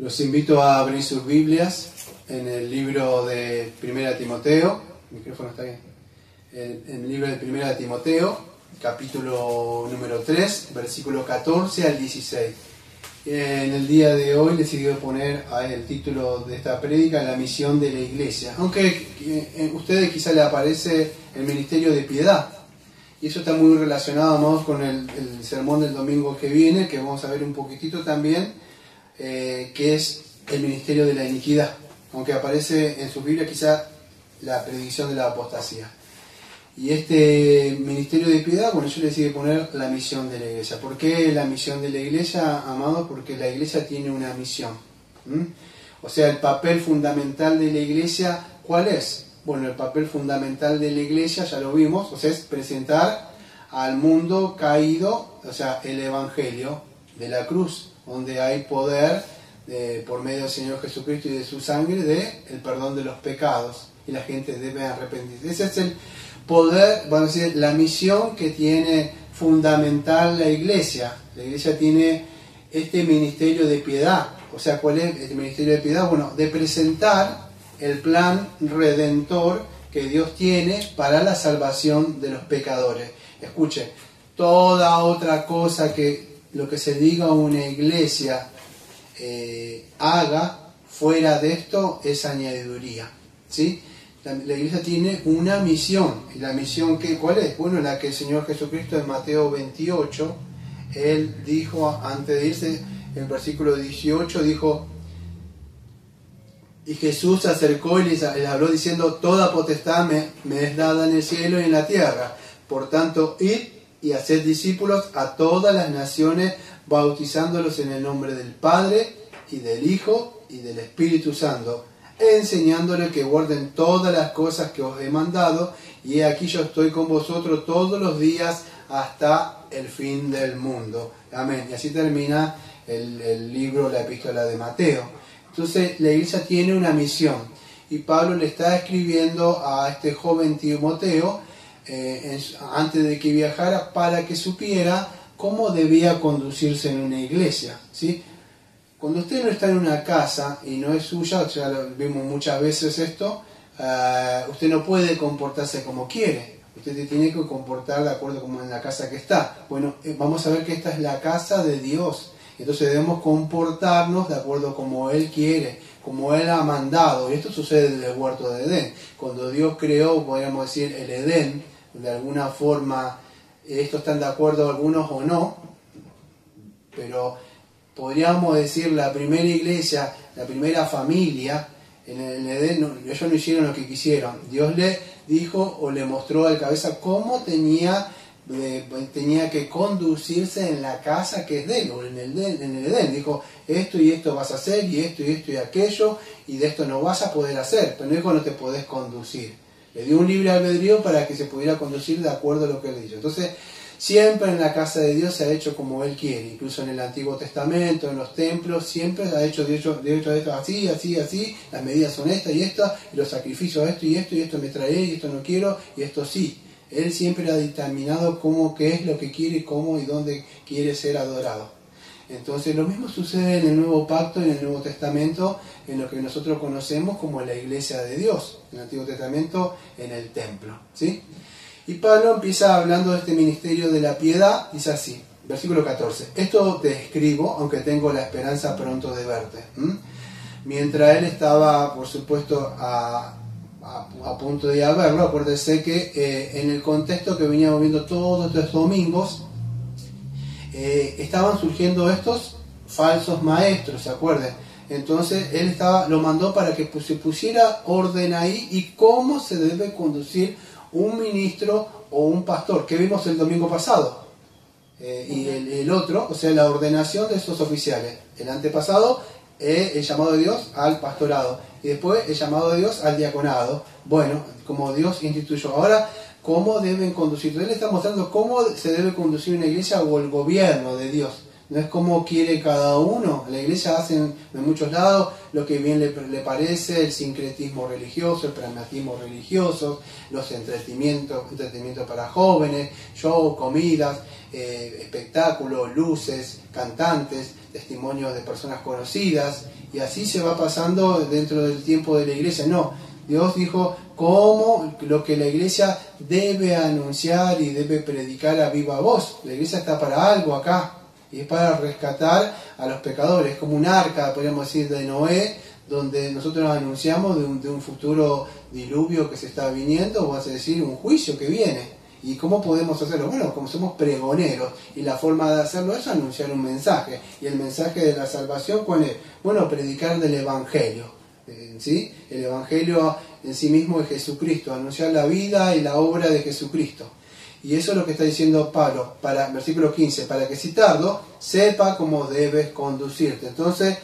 Los invito a abrir sus Biblias en el libro de Primera Timoteo. ¿El micrófono está bien? En el libro de Primera Timoteo, capítulo número 3, versículo 14 al 16. En el día de hoy les he decidido poner el título de esta prédica, La misión de la iglesia. Aunque a ustedes quizá les aparece el ministerio de piedad. Y eso está muy relacionado, vamos, con el sermón del domingo que viene, que vamos a ver un poquitito también, que es el ministerio de la iniquidad. Aunque aparece en su Biblia quizá la predicción de la apostasía. Y este ministerio de piedad, bueno, yo le decidí poner la misión de la iglesia. ¿Por qué la misión de la iglesia, amados? Porque la iglesia tiene una misión. O sea, el papel fundamental de la iglesia, ¿cuál es? Bueno, el papel fundamental de la iglesia, ya lo vimos, o sea, es presentar al mundo caído, o sea, el evangelio de la cruz, donde hay poder por medio del Señor Jesucristo y de su sangre, de el perdón de los pecados, y la gente debe arrepentirse. Ese es el poder, vamos a decir, la misión que tiene fundamental la iglesia. La iglesia tiene este ministerio de piedad. O sea, ¿cuál es este ministerio de piedad? Bueno, de presentar el plan redentor que Dios tiene para la salvación de los pecadores. Escuche, toda otra cosa que lo que se diga una iglesia haga fuera de esto es añadiduría, ¿sí? La iglesia tiene una misión. ¿Y la misión cuál es? Bueno, la que el Señor Jesucristo en Mateo 28, Él dijo antes de irse, en el versículo 18, dijo: y Jesús se acercó y les habló diciendo: toda potestad me es dada en el cielo y en la tierra. Por tanto, id y haced discípulos a todas las naciones, bautizándolos en el nombre del Padre, y del Hijo, y del Espíritu Santo, enseñándoles que guarden todas las cosas que os he mandado, y he aquí yo estoy con vosotros todos los días hasta el fin del mundo. Amén. Y así termina el libro, la epístola de Mateo. Entonces la iglesia tiene una misión, y Pablo le está escribiendo a este joven Timoteo antes de que viajara, para que supiera cómo debía conducirse en una iglesia, ¿sí? Cuando usted no está en una casa y no es suya, ya lo vimos muchas veces esto, usted no puede comportarse como quiere. Usted se tiene que comportar de acuerdo como en la casa que está. Bueno, vamos a ver que esta es la casa de Dios. Entonces debemos comportarnos de acuerdo como Él quiere, como Él ha mandado. Y esto sucede desde el huerto de Edén. Cuando Dios creó, podríamos decir, el Edén, de alguna forma, esto están de acuerdo algunos o no, pero podríamos decir la primera iglesia, la primera familia, en el Edén, ellos no hicieron lo que quisieron. Dios le dijo o le mostró al cabeza cómo tenía que conducirse en la casa que es de él, o en el Edén. Dijo: esto y esto vas a hacer, y esto y aquello, y de esto no vas a poder hacer, pero no dijo: no te podés conducir. Le dio un libre albedrío para que se pudiera conducir de acuerdo a lo que él dijo. Entonces, siempre en la casa de Dios se ha hecho como Él quiere. Incluso en el Antiguo Testamento, en los templos, siempre ha hecho de hecho esto así, así, así. Las medidas son estas y estas, y los sacrificios esto y esto, y esto me trae, y esto no quiero, y esto sí. Él siempre ha determinado qué es lo que quiere, cómo y dónde quiere ser adorado. Entonces lo mismo sucede en el Nuevo Pacto y en el Nuevo Testamento, en lo que nosotros conocemos como la Iglesia de Dios. En el Antiguo Testamento, en el templo, ¿sí? Y Pablo empieza hablando de este ministerio de la piedad, dice así, versículo 14: esto te escribo, aunque tengo la esperanza pronto de verte. Mientras él estaba, por supuesto, a punto de ir a verlo, acuérdese que en el contexto que veníamos viendo todos estos domingos, estaban surgiendo estos falsos maestros, ¿se acuerdan? Entonces él lo mandó para que se pusiera orden ahí y cómo se debe conducir un ministro o un pastor, que vimos el domingo pasado. Y el otro, o sea, la ordenación de esos oficiales. El antepasado, el llamado de Dios al pastorado, y después el llamado de Dios al diaconado. Bueno, como Dios instituyó. Ahora, ¿cómo deben conducir? Él está mostrando cómo se debe conducir una iglesia o el gobierno de Dios. No es como quiere cada uno. La iglesia hace en muchos lados lo que bien le parece, el sincretismo religioso, el pragmatismo religioso, los entretenimientos para jóvenes, show, comidas, espectáculos, luces, cantantes, testimonios de personas conocidas, y así se va pasando dentro del tiempo de la iglesia. No, Dios dijo cómo lo que la iglesia debe anunciar y debe predicar a viva voz. La iglesia está para algo acá, y es para rescatar a los pecadores. Es como un arca, podríamos decir, de Noé, donde nosotros anunciamos de un futuro diluvio que se está viniendo, o a decir, un juicio que viene. ¿Y cómo podemos hacerlo? Bueno, como somos pregoneros, y la forma de hacerlo es anunciar un mensaje. Y el mensaje de la salvación, ¿cuál es? Bueno, predicar del Evangelio. ¿Sí? El Evangelio en sí mismo es Jesucristo, anunciar la vida y la obra de Jesucristo. Y eso es lo que está diciendo Pablo, versículo 15, para que si tardo, sepa cómo debes conducirte. Entonces,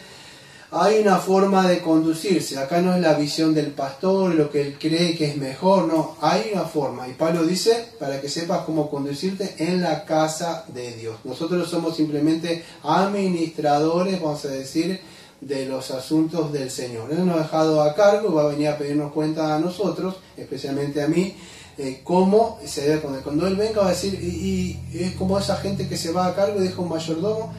hay una forma de conducirse. Acá no es la visión del pastor, lo que él cree que es mejor, no. Hay una forma. Y Pablo dice, para que sepas cómo conducirte en la casa de Dios. Nosotros somos simplemente administradores, vamos a decir, de los asuntos del Señor. Él nos ha dejado a cargo, va a venir a pedirnos cuenta a nosotros, especialmente a mí, cómo se debe poner. Cuando Él venga va a decir, y es como esa gente que se va a cargo y deja un mayordomo.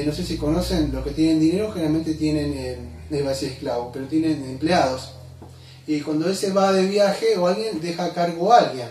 No sé si conocen, los que tienen dinero generalmente tienen, no iba a decir esclavos, pero tienen empleados. Y cuando él se va de viaje o alguien deja a cargo a alguien.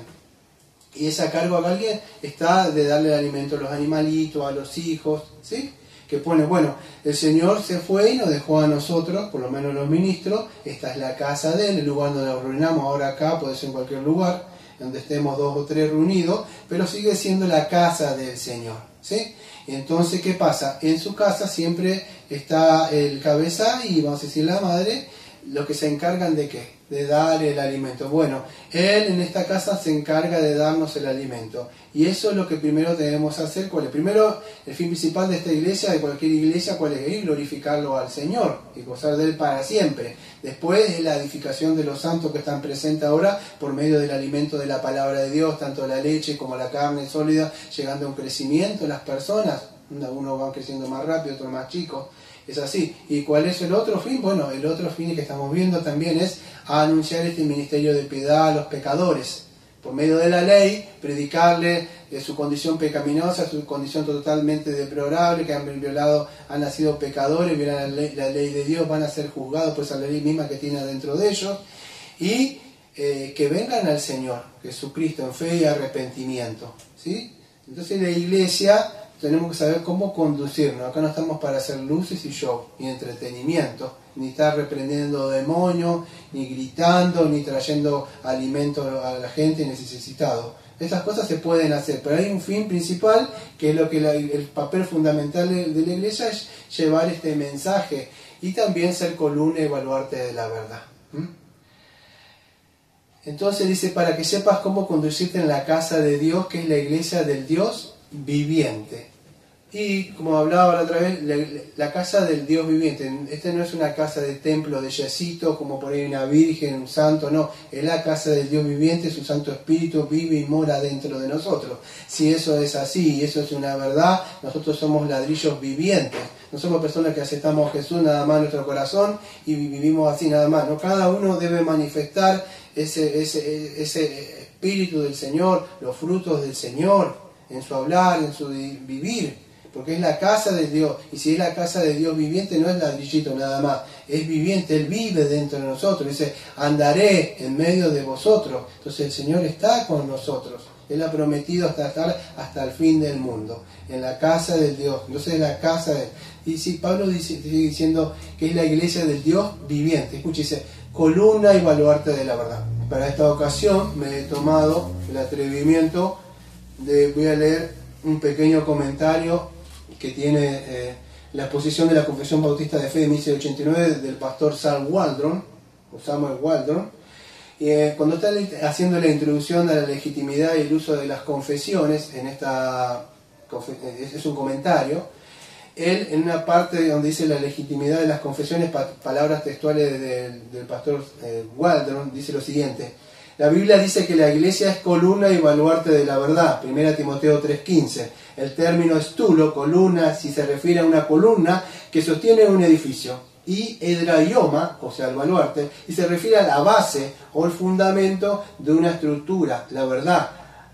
Y ese cargo a alguien está de darle alimento a los animalitos, a los hijos, ¿sí? Que pone, bueno, el Señor se fue y nos dejó a nosotros, por lo menos los ministros, esta es la casa de Él, el lugar donde nos reunamos ahora acá, puede ser en cualquier lugar, donde estemos 2 o 3 reunidos, pero sigue siendo la casa del Señor, ¿sí? Entonces, ¿qué pasa? En su casa siempre está el cabeza y, vamos a decir, la madre, los que se encargan de ¿qué? De dar el alimento. Bueno, Él en esta casa se encarga de darnos el alimento. Y eso es lo que primero debemos hacer. ¿Cuál es? Primero, el fin principal de esta iglesia, de cualquier iglesia, ¿cuál es? Ir glorificarlo al Señor y gozar de Él para siempre. Después es la edificación de los santos que están presentes ahora por medio del alimento de la palabra de Dios, tanto la leche como la carne sólida, llegando a un crecimiento en las personas. Algunos van creciendo más rápido, otros más chicos. Es así. ¿Y cuál es el otro fin? Bueno, el otro fin que estamos viendo también es anunciar este ministerio de piedad a los pecadores. Por medio de la ley, predicarle de su condición pecaminosa, su condición totalmente deplorable, que han violado, han nacido pecadores, violan la ley de Dios, van a ser juzgados por esa ley misma que tiene dentro de ellos. Y que vengan al Señor, Jesucristo, en fe y arrepentimiento. ¿Sí? Entonces la iglesia tenemos que saber cómo conducirnos. Acá no estamos para hacer luces y show, ni entretenimiento, ni estar reprendiendo demonios, ni gritando, ni trayendo alimento a la gente necesitado. Estas cosas se pueden hacer, pero hay un fin principal, que es lo que el papel fundamental de la iglesia es llevar este mensaje y también ser columna y baluarte de la verdad. Entonces dice, para que sepas cómo conducirte en la casa de Dios, que es la iglesia del Dios viviente. Y como hablaba la otra vez, la casa del Dios viviente. Esta no es una casa de templo de yesito, como por ahí una virgen, un santo, no. Es la casa del Dios viviente, su Santo Espíritu vive y mora dentro de nosotros. Si eso es así y eso es una verdad, nosotros somos ladrillos vivientes. No somos personas que aceptamos a Jesús nada más en nuestro corazón y vivimos así nada más. No, cada uno debe manifestar ese Espíritu del Señor, los frutos del Señor, en su hablar, en su vivir. Porque es la casa de Dios, y si es la casa de Dios viviente, no es ladrillito nada más, es viviente, Él vive dentro de nosotros, dice, andaré en medio de vosotros. Entonces el Señor está con nosotros, Él ha prometido estar hasta el fin del mundo, en la casa de Dios. Entonces es la casa de... Y si Pablo sigue diciendo que es la iglesia del Dios viviente, escucha, dice, columna y baluarte de la verdad. Para esta ocasión me he tomado el atrevimiento voy a leer un pequeño comentario que tiene la exposición de la Confesión Bautista de Fe de 1689 del pastor Samuel Waldron. Cuando está haciendo la introducción a la legitimidad y el uso de las confesiones, es un comentario, él en una parte donde dice la legitimidad de las confesiones, palabras textuales del pastor Waldron, dice lo siguiente: la Biblia dice que la iglesia es columna y baluarte de la verdad, 1 Timoteo 3:15. El término estulo, columna, si se refiere a una columna que sostiene un edificio, y hedraioma, o sea, el baluarte, y se refiere a la base o el fundamento de una estructura, la verdad.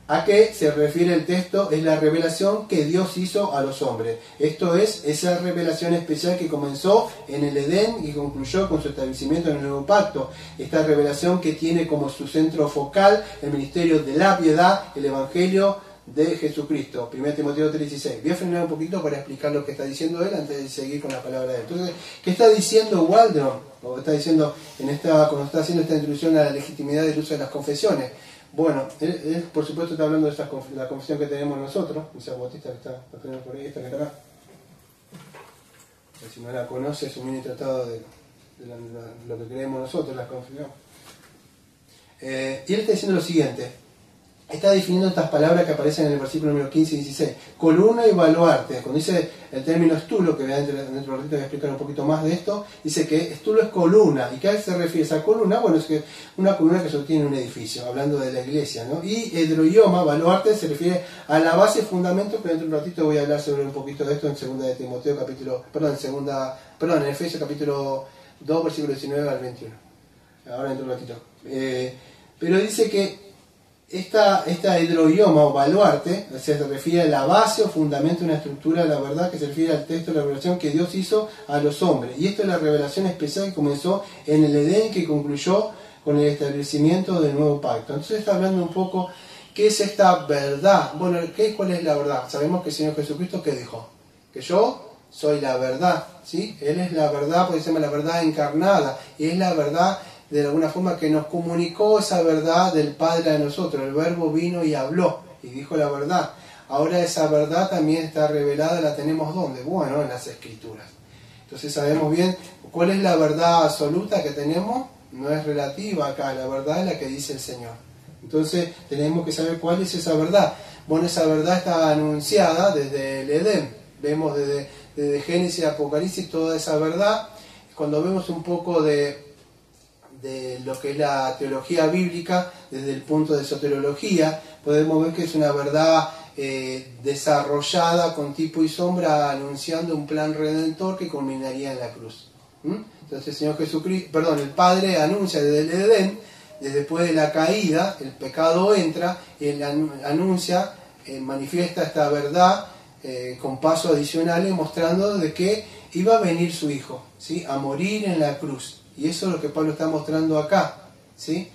¿A qué se refiere el texto? Es la revelación que Dios hizo a los hombres. Esto es esa revelación especial que comenzó en el Edén y concluyó con su establecimiento en el nuevo pacto. Esta revelación que tiene como su centro focal el ministerio de la piedad, el Evangelio de Jesucristo. 1 Timoteo 3:16. Voy a frenar un poquito para explicar lo que está diciendo él antes de seguir con la palabra de él. Entonces, ¿qué está diciendo Waldron? O está diciendo cuando está haciendo esta introducción a la legitimidad del uso de las confesiones. Bueno, él por supuesto está hablando de la confesión que tenemos nosotros, esa botista que está por ahí, esta que está acá. Si no la conoce, es un mini tratado de lo que creemos nosotros, la confesión. Y él está diciendo lo siguiente, está definiendo estas palabras que aparecen en el versículo número 15 y 16. Columna y baluarte. Cuando dice el término estulo, que dentro de un ratito voy a explicar un poquito más de esto, dice que estulo es columna. ¿Y qué se refiere esa columna? Bueno, es que una columna que sostiene un edificio, hablando de la iglesia, ¿no? Y hedroioma, baluarte, se refiere a la base y fundamento, pero dentro de un ratito voy a hablar sobre un poquito de esto en segunda de Timoteo, en Efesios capítulo 2, versículo 19 al 21. Ahora dentro de un ratito. Pero dice que esta hedroioma o baluarte, o sea, se refiere a la base o fundamento de una estructura de la verdad, que se refiere al texto de la revelación que Dios hizo a los hombres. Y esto es la revelación especial que comenzó en el Edén, que concluyó con el establecimiento del nuevo pacto. Entonces está hablando un poco, ¿qué es esta verdad? Bueno, ¿cuál es la verdad? Sabemos que el Señor Jesucristo, ¿qué dijo? Que yo soy la verdad, ¿sí? Él es la verdad, porque se llama la verdad encarnada, y es la verdad de alguna forma que nos comunicó esa verdad del Padre a nosotros. El Verbo vino y habló y dijo la verdad. Ahora esa verdad también está revelada, ¿la tenemos dónde? Bueno, en las Escrituras. Entonces sabemos bien cuál es la verdad absoluta que tenemos, no es relativa acá, la verdad es la que dice el Señor. Entonces tenemos que saber cuál es esa verdad. Bueno, esa verdad está anunciada desde el Edén. Vemos desde Génesis y Apocalipsis toda esa verdad. Cuando vemos un poco de lo que es la teología bíblica, desde el punto de soteriología, podemos ver que es una verdad desarrollada con tipo y sombra, anunciando un plan redentor que culminaría en la cruz. Entonces el Señor Jesucristo, el Padre anuncia desde el Edén, desde después de la caída, el pecado entra, y él anuncia, manifiesta esta verdad con pasos adicionales, mostrando de que iba a venir su Hijo, ¿sí? A morir en la cruz. Y eso es lo que Pablo está mostrando acá, ¿sí?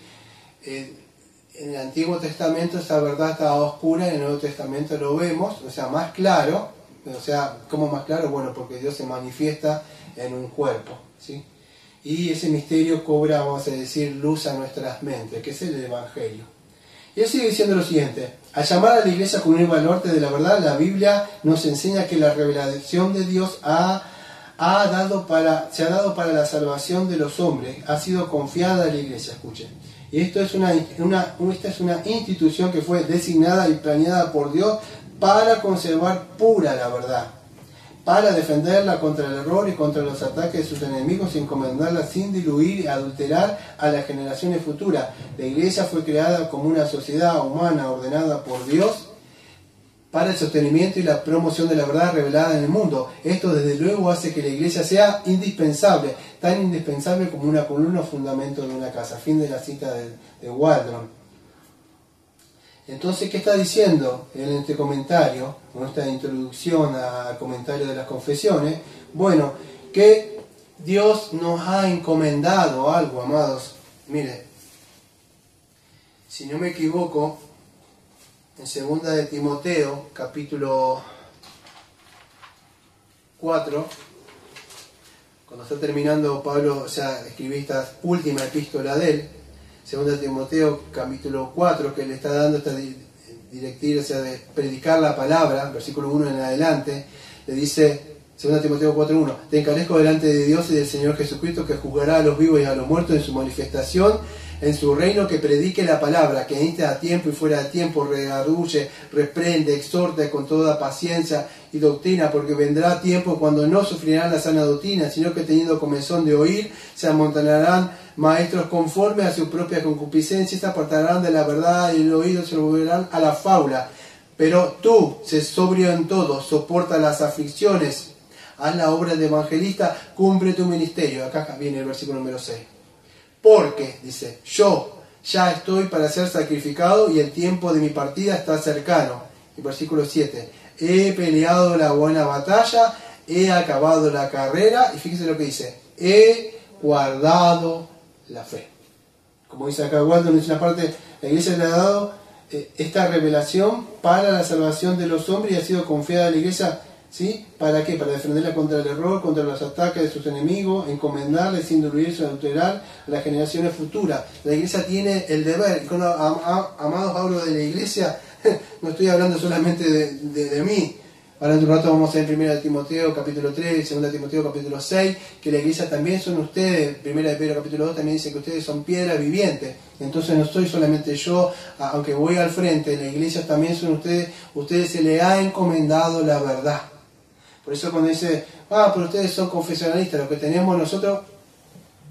En el Antiguo Testamento esa verdad estaba oscura, en el Nuevo Testamento lo vemos, o sea, más claro. O sea, ¿cómo más claro? Bueno, porque Dios se manifiesta en un cuerpo, ¿sí? Y ese misterio cobra, vamos a decir, luz a nuestras mentes, que es el Evangelio. Y él sigue diciendo lo siguiente: al llamar a la iglesia con un baluarte de la verdad, la Biblia nos enseña que la revelación de Dios se ha dado para la salvación de los hombres, ha sido confiada a la iglesia, escuchen. Y esto es esta es una institución que fue designada y planeada por Dios para conservar pura la verdad, para defenderla contra el error y contra los ataques de sus enemigos, y encomendarla sin diluir y adulterar a las generaciones futuras. La iglesia fue creada como una sociedad humana ordenada por Dios para el sostenimiento y la promoción de la verdad revelada en el mundo. Esto desde luego hace que la iglesia sea indispensable, tan indispensable como una columna o fundamento de una casa. Fin de la cita de Waldron. Entonces, ¿qué está diciendo en este comentario, con esta introducción al comentario de las confesiones? Bueno, que Dios nos ha encomendado algo, amados. Mire, si no me equivoco, en segunda de Timoteo, capítulo 4, cuando está terminando Pablo, escribí esta última epístola de él, segunda de Timoteo, capítulo 4, que le está dando esta directiva, de predicar la palabra, versículo 1 en adelante, le dice, segunda de Timoteo 4:1, te encarezco delante de Dios y del Señor Jesucristo, que juzgará a los vivos y a los muertos en su manifestación, en su reino, que predique la palabra, que inste a tiempo y fuera de tiempo, redarguye, reprende, exhorta con toda paciencia y doctrina, porque vendrá tiempo cuando no sufrirán la sana doctrina, sino que teniendo comezón de oír, se amontonarán maestros conforme a su propia concupiscencia, se apartarán de la verdad y el oído se volverán a la fábula. Pero tú, sé sobrio en todo, soporta las aflicciones, haz la obra de evangelista, cumple tu ministerio. Acá viene el versículo número 6. Porque, dice, yo, ya estoy para ser sacrificado y el tiempo de mi partida está cercano. Y versículo 7, he peleado la buena batalla, he acabado la carrera, y fíjense lo que dice, he guardado la fe. Como dice acá Waldo, en una parte, la iglesia le ha dado esta revelación para la salvación de los hombres y ha sido confiada a la iglesia, ¿sí? ¿Para qué? Para defenderla contra el error, contra los ataques de sus enemigos, encomendarle sin diluirse o adulterar a las generaciones futuras. La iglesia tiene el deber, y cuando amados hablo de la iglesia, no estoy hablando solamente de mí. Ahora en un rato vamos a ver en 1 Timoteo capítulo 3, 2 Timoteo capítulo 6, que la iglesia también son ustedes. 1 Pedro capítulo 2 también dice que ustedes son piedra viviente. Entonces no soy solamente yo, aunque voy al frente, la iglesia también son ustedes se les ha encomendado la verdad. Por eso cuando dice, pero ustedes son confesionalistas, lo que tenemos nosotros,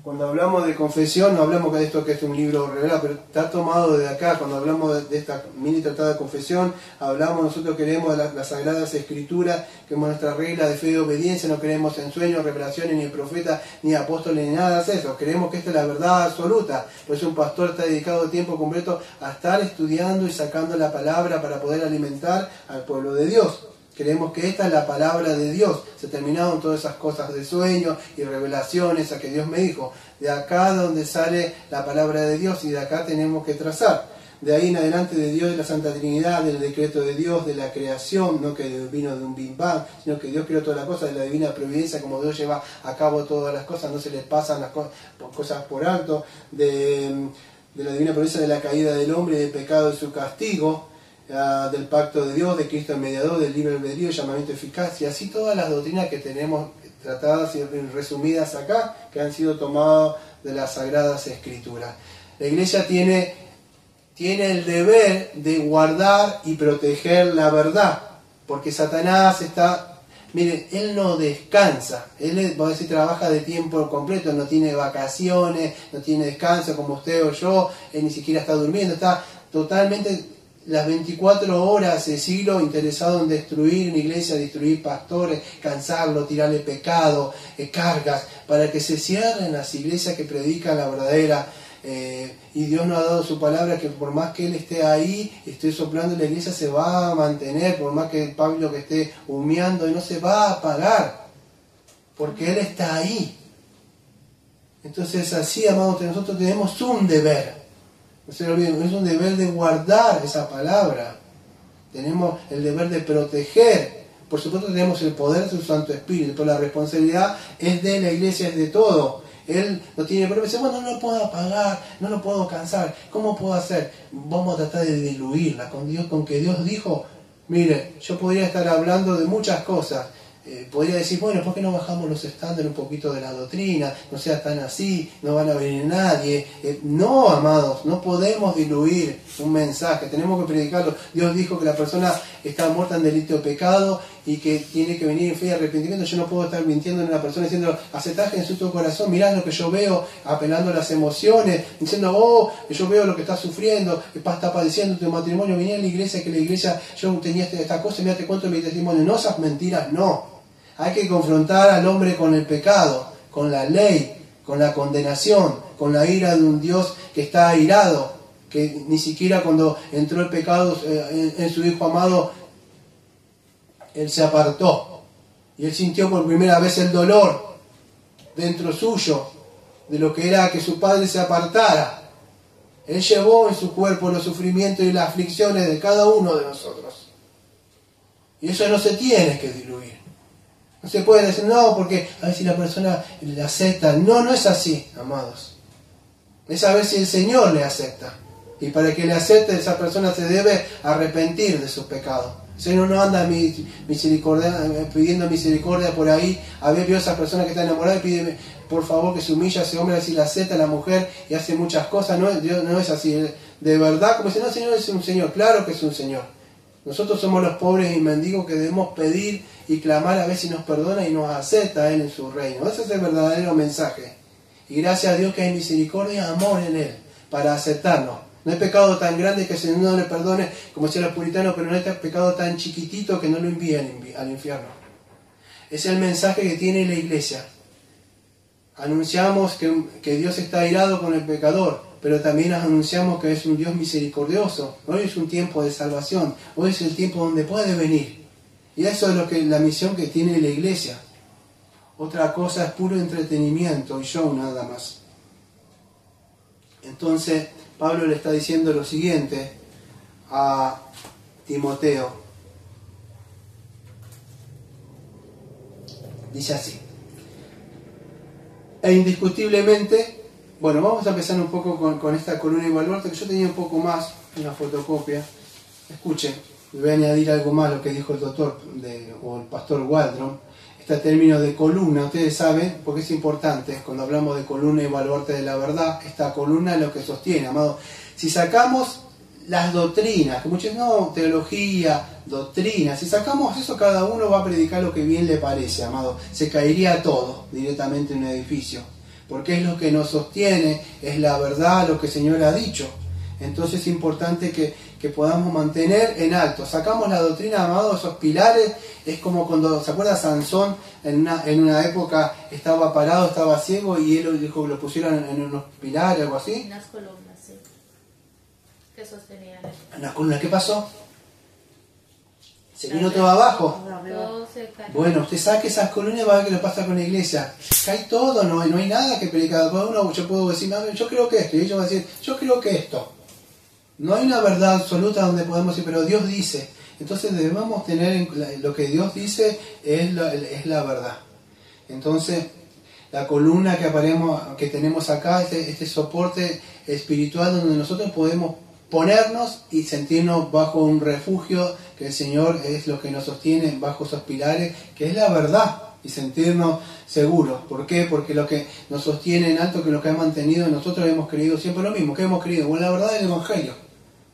cuando hablamos de confesión, no hablamos de esto que es un libro revelado, pero está tomado de acá. Cuando hablamos de esta mini tratada de confesión, nosotros queremos las Sagradas Escrituras, que es nuestra regla de fe y obediencia, no queremos en sueños, revelaciones, ni profetas, ni apóstoles, ni nada de eso. Queremos que esta es la verdad absoluta. Por eso un pastor está dedicado tiempo completo a estar estudiando y sacando la palabra para poder alimentar al pueblo de Dios. Creemos que esta es la palabra de Dios. Se terminaron todas esas cosas de sueños y revelaciones a que Dios me dijo. De acá donde sale la palabra de Dios y de acá tenemos que trazar. De ahí en adelante de Dios, de la Santa Trinidad, del decreto de Dios, de la creación, no que vino de un Big Bang, sino que Dios creó todas las cosas, de la divina providencia, como Dios lleva a cabo todas las cosas, no se les pasan las cosas por alto, de la divina providencia de la caída del hombre, del pecado y su castigo, del pacto de Dios, de Cristo el mediador, del libre albedrío, llamamiento eficaz, y así todas las doctrinas que tenemos tratadas y resumidas acá, que han sido tomadas de las Sagradas Escrituras. La Iglesia tiene el deber de guardar y proteger la verdad, porque Satanás miren, él no descansa, él trabaja de tiempo completo, no tiene vacaciones, no tiene descanso como usted o yo, él ni siquiera está durmiendo, está totalmente las 24 horas del siglo interesado en destruir una iglesia, destruir pastores, cansarlo, tirarle pecado, cargas, para que se cierren las iglesias que predican la verdadera. Y Dios nos ha dado su palabra que por más que Él esté ahí, esté soplando, la iglesia se va a mantener, por más que Pablo que esté humeando, y no se va a apagar, porque Él está ahí. Entonces así, amados, nosotros tenemos un deber. No se lo olviden, es un deber de guardar esa palabra. Tenemos el deber de proteger. Por supuesto tenemos el poder de su Santo Espíritu, pero la responsabilidad es de la iglesia, es de todo. Él no tiene problema, dice, bueno, no lo puedo apagar, no lo puedo cansar. ¿Cómo puedo hacer? Vamos a tratar de diluirla con Dios, con que Dios dijo. Mire, yo podría estar hablando de muchas cosas. Podría decir, bueno, ¿por qué no bajamos los estándares un poquito de la doctrina? No sea tan así, no van a venir nadie. No, amados, no podemos diluir un mensaje, tenemos que predicarlo. Dios dijo que la persona está muerta en delito de pecado y que tiene que venir en fe y arrepentimiento. Yo no puedo estar mintiendo en una persona diciendo, aceptaje en su corazón, mirá lo que yo veo, apelando a las emociones, diciendo, yo veo lo que está sufriendo, está padeciendo tu matrimonio, vení a la iglesia, que la iglesia, yo tenía esta cosa, mirá, te cuento mi testimonio. No, esas mentiras, no. Hay que confrontar al hombre con el pecado, con la ley, con la condenación, con la ira de un Dios que está airado, que ni siquiera cuando entró el pecado en su Hijo amado, Él se apartó. Y Él sintió por primera vez el dolor dentro suyo de lo que era que su Padre se apartara. Él llevó en su cuerpo los sufrimientos y las aflicciones de cada uno de nosotros. Y eso no se tiene que diluir. No se puede decir, no, porque a ver si la persona le acepta. No, no es así, amados. Es a ver si el Señor le acepta. Y para que le acepte, esa persona se debe arrepentir de sus pecados. El Señor no anda pidiendo misericordia por ahí. A ver, vio a esa persona que está enamorada y pide, por favor, que se humilla a ese hombre, así le acepta a la mujer y hace muchas cosas. No, Dios no es así. De verdad, como dice, no, el Señor es un Señor. Claro que es un Señor. Nosotros somos los pobres y mendigos que debemos pedir y clamar a ver si nos perdona y nos acepta Él en su reino. Ese es el verdadero mensaje. Y gracias a Dios que hay misericordia y amor en Él para aceptarnos. No hay pecado tan grande que el Señor no le perdone, como decían los puritanos, pero no hay pecado tan chiquitito que no lo envíe al infierno. Es el mensaje que tiene la iglesia. Anunciamos que Dios está airado con el pecador, pero también anunciamos que es un Dios misericordioso. Hoy es un tiempo de salvación, hoy es el tiempo donde puede venir. Y eso es lo que la misión que tiene la iglesia. Otra cosa es puro entretenimiento y show nada más. Entonces Pablo le está diciendo lo siguiente a Timoteo. Dice así. E indiscutiblemente, bueno, vamos a empezar un poco con esta columna y baluarte, que yo tenía un poco más en la fotocopia. Escuchen, voy a añadir algo más a lo que dijo el doctor o el pastor Waldron. Este término de columna, ustedes saben, porque es importante, cuando hablamos de columna y baluarte de la verdad, esta columna es lo que sostiene, amado. Si sacamos las doctrinas, que muchos dicen, no, teología, doctrina, si sacamos eso, cada uno va a predicar lo que bien le parece, amado. Se caería todo directamente en un edificio, porque es lo que nos sostiene, es la verdad, lo que el Señor ha dicho. Entonces es importante que podamos mantener en alto. Sacamos la doctrina, amado, esos pilares. Es como cuando, ¿se acuerda Sansón? En una época estaba parado, estaba ciego, y él dijo que lo pusieron en unos pilares, algo así. Unas columnas, sí. Que sostenían. ¿En las columnas qué pasó? Se vino todo abajo. Todo se cayó. Bueno, usted saque esas columnas y va a ver qué le pasa con la iglesia. Cae todo, no hay nada que predicar. Yo puedo decir, yo creo que esto, y ellos van a decir, yo creo que esto. No hay una verdad absoluta donde podemos decir, pero Dios dice. Entonces debemos tener lo que Dios dice es la verdad. Entonces, la columna que tenemos acá, este soporte espiritual donde nosotros podemos ponernos y sentirnos bajo un refugio, que el Señor es lo que nos sostiene bajo esos pilares, que es la verdad, y sentirnos seguros. ¿Por qué? Porque lo que nos sostiene en alto, que lo que ha mantenido, nosotros hemos creído siempre lo mismo. ¿Qué hemos creído? Bueno, la verdad del Evangelio.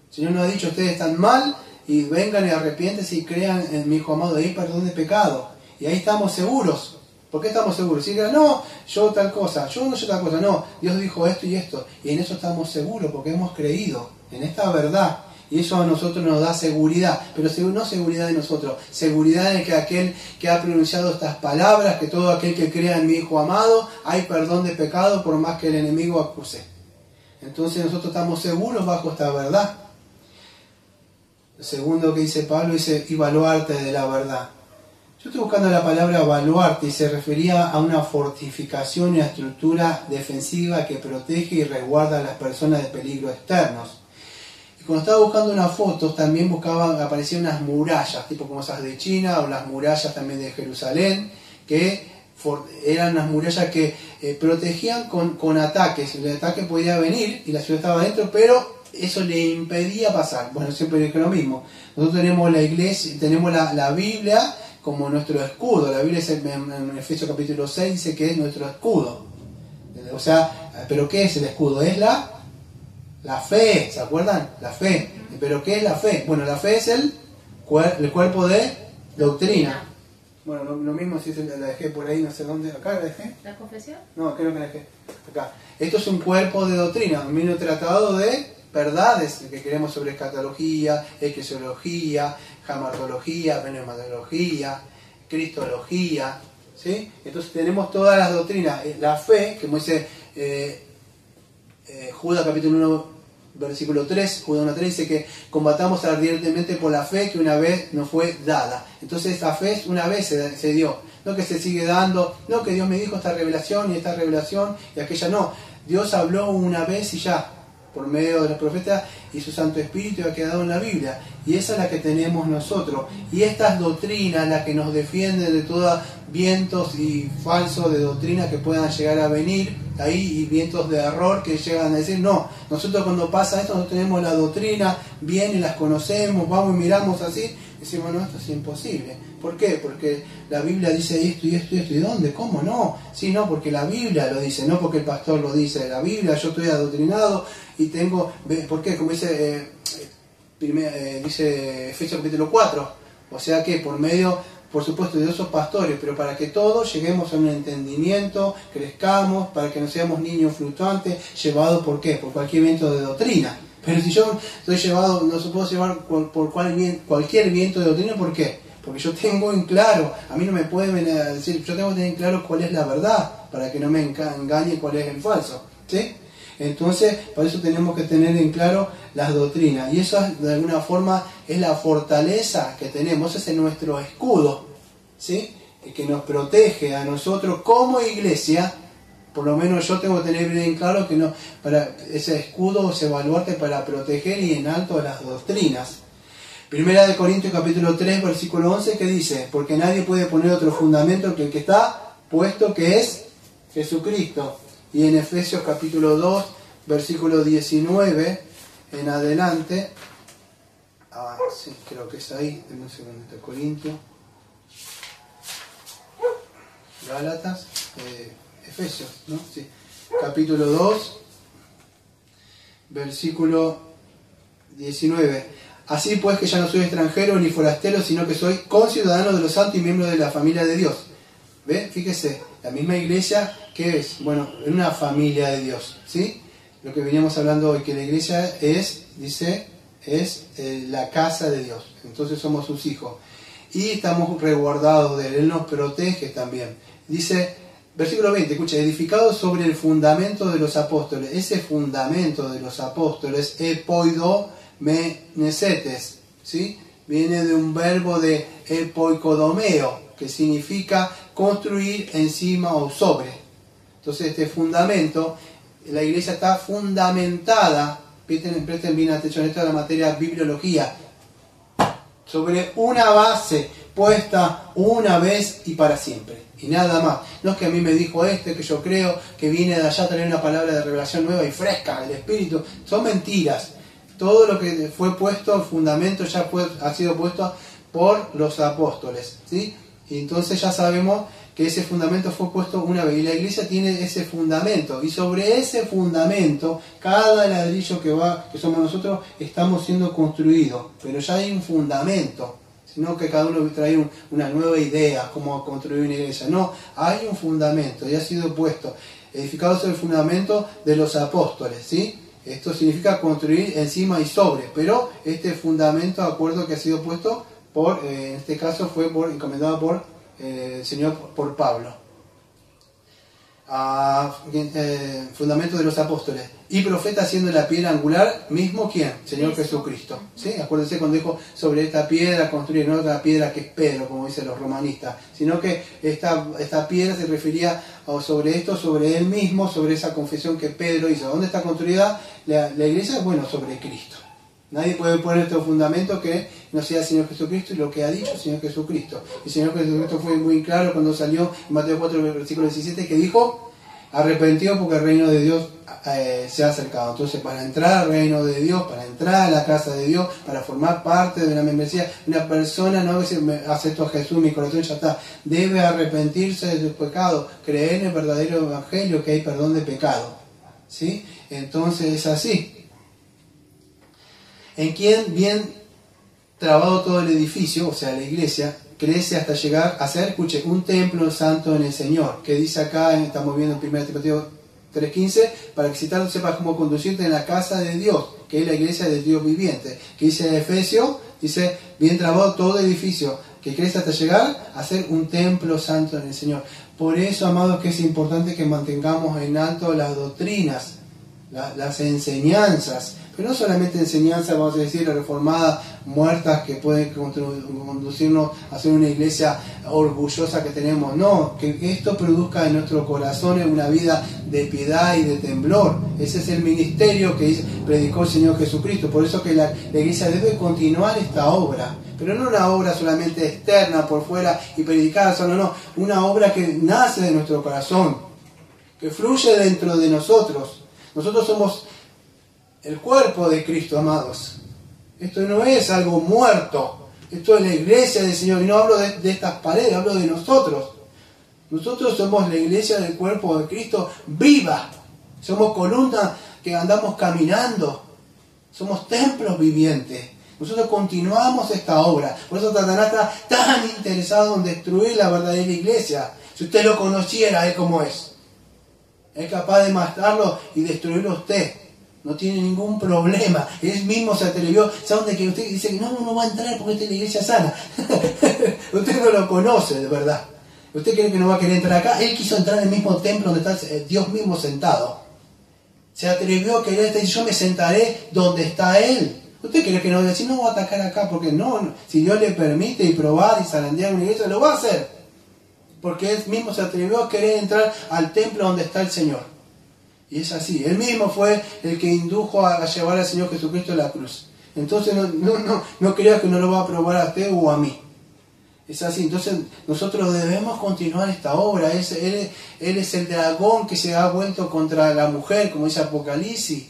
El Señor nos ha dicho, ustedes están mal, y vengan y arrepiéntense y crean en mi Hijo amado, de ahí perdón de pecado. Y ahí estamos seguros. ¿Por qué estamos seguros? Si digan, no, yo tal cosa, yo tal cosa, no, Dios dijo esto y esto. Y en eso estamos seguros, porque hemos creído en esta verdad. Y eso a nosotros nos da seguridad, pero no seguridad de nosotros, seguridad de que aquel que ha pronunciado estas palabras, que todo aquel que crea en mi Hijo amado, hay perdón de pecado por más que el enemigo acuse. Entonces nosotros estamos seguros bajo esta verdad. Lo segundo que dice Pablo, dice, y baluarte de la verdad. Yo estoy buscando la palabra baluarte y se refería a una fortificación y una estructura defensiva que protege y resguarda a las personas de peligros externos. Y cuando estaba buscando unas fotos, también aparecían unas murallas, tipo como esas de China, o las murallas también de Jerusalén, que eran unas murallas que protegían con ataques. El ataque podía venir y la ciudad estaba adentro, pero eso le impedía pasar. Bueno, siempre dije lo mismo. Nosotros tenemos la iglesia, tenemos la Biblia como nuestro escudo. La Biblia en Efesios capítulo 6 dice que es nuestro escudo. O sea, ¿pero qué es el escudo? Es la fe, ¿se acuerdan? La fe. ¿Pero qué es la fe? Bueno, la fe es el cuerpo de doctrina. Bueno, lo mismo si la dejé por ahí, no sé dónde. ¿Acá la dejé? ¿La confesión? No, creo que la dejé. Acá. Esto es un cuerpo de doctrina, un mismo tratado de verdades que queremos sobre escatología, eclesiología, jamartología, pneumatología, cristología, ¿sí? Entonces tenemos todas las doctrinas. La fe, como dice Judas capítulo 1, versículo 3, Judas 1:3, dice que combatamos ardientemente por la fe que una vez nos fue dada. Entonces esta fe una vez se dio, no que se sigue dando, no que Dios me dijo esta revelación y aquella no. Dios habló una vez y ya, por medio de los profetas, y su Santo Espíritu ha quedado en la Biblia, y esa es la que tenemos nosotros, y estas doctrinas las que nos defienden de todos vientos y falsos de doctrina que puedan llegar a venir ahí, y vientos de error que llegan a decir, no, nosotros cuando pasa esto no tenemos la doctrina bien y las conocemos, vamos y miramos así, decimos, no, esto es imposible. ¿Por qué? Porque la Biblia dice esto y esto y esto. ¿Y dónde? ¿Cómo no? Sí, no, porque la Biblia lo dice, no porque el pastor lo dice. La Biblia, yo estoy adoctrinado y tengo... ¿Por qué? Como dice Efesios capítulo 4. O sea que por medio, por supuesto, de esos pastores, pero para que todos lleguemos a un entendimiento, crezcamos, para que no seamos niños fluctuantes, llevados ¿por qué? Por cualquier viento de doctrina. Pero si yo estoy llevado, no se puedo llevar por cualquier viento de doctrina, ¿por qué? Porque yo tengo en claro, a mí no me pueden decir, yo tengo que tener en claro cuál es la verdad, para que no me engañe cuál es el falso, ¿sí? Entonces, por eso tenemos que tener en claro las doctrinas. Y eso, de alguna forma, es la fortaleza que tenemos. Ese es nuestro escudo, ¿sí? Que nos protege a nosotros como iglesia. Por lo menos yo tengo que tener bien claro que no, para ese escudo, ese baluarte para proteger y en alto las doctrinas. Primera de Corintios capítulo 3, versículo 11, que dice: porque nadie puede poner otro fundamento que el que está puesto, que es Jesucristo. Y en Efesios capítulo 2, versículo 19 en adelante, sí, creo que es ahí, denme un segundito, Corintios, Gálatas, Efesios, ¿no? Sí. Capítulo 2, versículo 19. Así pues, que ya no soy extranjero ni forastero, sino que soy conciudadano de los santos y miembro de la familia de Dios. ¿Ve? Fíjese, la misma iglesia, ¿qué es? Bueno, una familia de Dios, ¿sí? Lo que veníamos hablando hoy, que la iglesia es, dice, es la casa de Dios. Entonces somos sus hijos. Y estamos resguardados de Él. Él nos protege también. Dice, versículo 20, escucha: edificado sobre el fundamento de los apóstoles. Ese fundamento de los apóstoles, epoidomenesetes, ¿sí? Viene de un verbo de epoikodomeo, que significa construir encima o sobre. Entonces este fundamento, la iglesia está fundamentada, presten bien atención, esto es la materia de bibliología, sobre una base puesta una vez y para siempre, y nada más. No es que a mí me dijo que yo creo que viene de allá a traer una palabra de revelación nueva y fresca del Espíritu. Son mentiras. Todo lo que fue puesto, el fundamento ya ha sido puesto por los apóstoles, ¿sí? Y entonces ya sabemos que ese fundamento fue puesto una vez, y la iglesia tiene ese fundamento, y sobre ese fundamento, cada ladrillo que somos nosotros, estamos siendo construidos, pero ya hay un fundamento, sino que cada uno trae una nueva idea, cómo construir una iglesia. No, hay un fundamento, y ha sido puesto, edificado sobre el fundamento de los apóstoles, ¿sí? Esto significa construir encima y sobre, pero este fundamento, de acuerdo, que ha sido puesto por, en este caso fue encomendado por el Señor, por Pablo. Fundamento de los apóstoles. Y profeta siendo la piedra angular, mismo ¿quién? Señor Jesucristo. ¿Sí? Acuérdense cuando dijo sobre esta piedra construir, no otra piedra que es Pedro, como dicen los romanistas, sino que esta piedra se refería sobre esto, sobre él mismo, sobre esa confesión que Pedro hizo. ¿Dónde está construida la iglesia? Bueno, sobre Cristo. Nadie puede poner otro fundamento que no sea el Señor Jesucristo y lo que ha dicho el Señor Jesucristo. El Señor Jesucristo fue muy claro cuando salió en Mateo 4, versículo 17, que dijo: arrepentido porque el reino de Dios se ha acercado. Entonces, para entrar al reino de Dios, para entrar a la casa de Dios, para formar parte de una membresía, una persona no dice: acepto a Jesús, mi corazón ya está. Debe arrepentirse de sus pecados, creer en el verdadero evangelio, que hay perdón de pecado, ¿sí? Entonces es así. En quien, bien trabado todo el edificio, o sea, la iglesia, crece hasta llegar a ser, escuche, un templo santo en el Señor, que dice acá, estamos viendo en 1 Timoteo 3:15, para que si tal sepas cómo conducirte en la casa de Dios, que es la iglesia del Dios viviente. Que dice en Efesios, dice, bien trabado todo edificio, que crece hasta llegar a ser un templo santo en el Señor. Por eso, amados, que es importante que mantengamos en alto las doctrinas, las enseñanzas, pero no solamente enseñanzas, vamos a decir, reformadas, muertas, que pueden conducirnos a ser una iglesia orgullosa que tenemos. No, que esto produzca en nuestro corazón una vida de piedad y de temblor. Ese es el ministerio que predicó el Señor Jesucristo. Por eso que la iglesia debe continuar esta obra, pero no una obra solamente externa, por fuera, y predicar solo, no, una obra que nace de nuestro corazón, que fluye dentro de nosotros. Nosotros somos el cuerpo de Cristo, amados. Esto no es algo muerto. Esto es la iglesia del Señor. Y no hablo de estas paredes, hablo de nosotros. Nosotros somos la iglesia del cuerpo de Cristo viva. Somos columnas que andamos caminando. Somos templos vivientes. Nosotros continuamos esta obra. Por eso Satanás está tan interesado en destruir la verdadera iglesia. Si usted lo conociera, ¿cómo es? Es capaz de matarlo y destruirlo a usted. No tiene ningún problema. Él mismo se atrevió. ¿Sabe dónde que usted dice que no va a entrar porque esta es la iglesia sana? Usted no lo conoce, de verdad. ¿Usted cree que no va a querer entrar acá? Él quiso entrar en el mismo templo donde está Dios mismo sentado. Se atrevió a querer decir, yo me sentaré donde está Él. ¿Usted cree que no va a decir, no voy a atacar acá? Porque no, si Dios le permite y probar y zarandear una iglesia, lo va a hacer. Porque Él mismo se atrevió a querer entrar al templo donde está el Señor. Y es así. Él mismo fue el que indujo a llevar al Señor Jesucristo a la cruz. Entonces no crea que no lo va a probar a usted o a mí. Es así. Entonces nosotros debemos continuar esta obra. Él es el dragón que se ha vuelto contra la mujer, como dice Apocalipsis,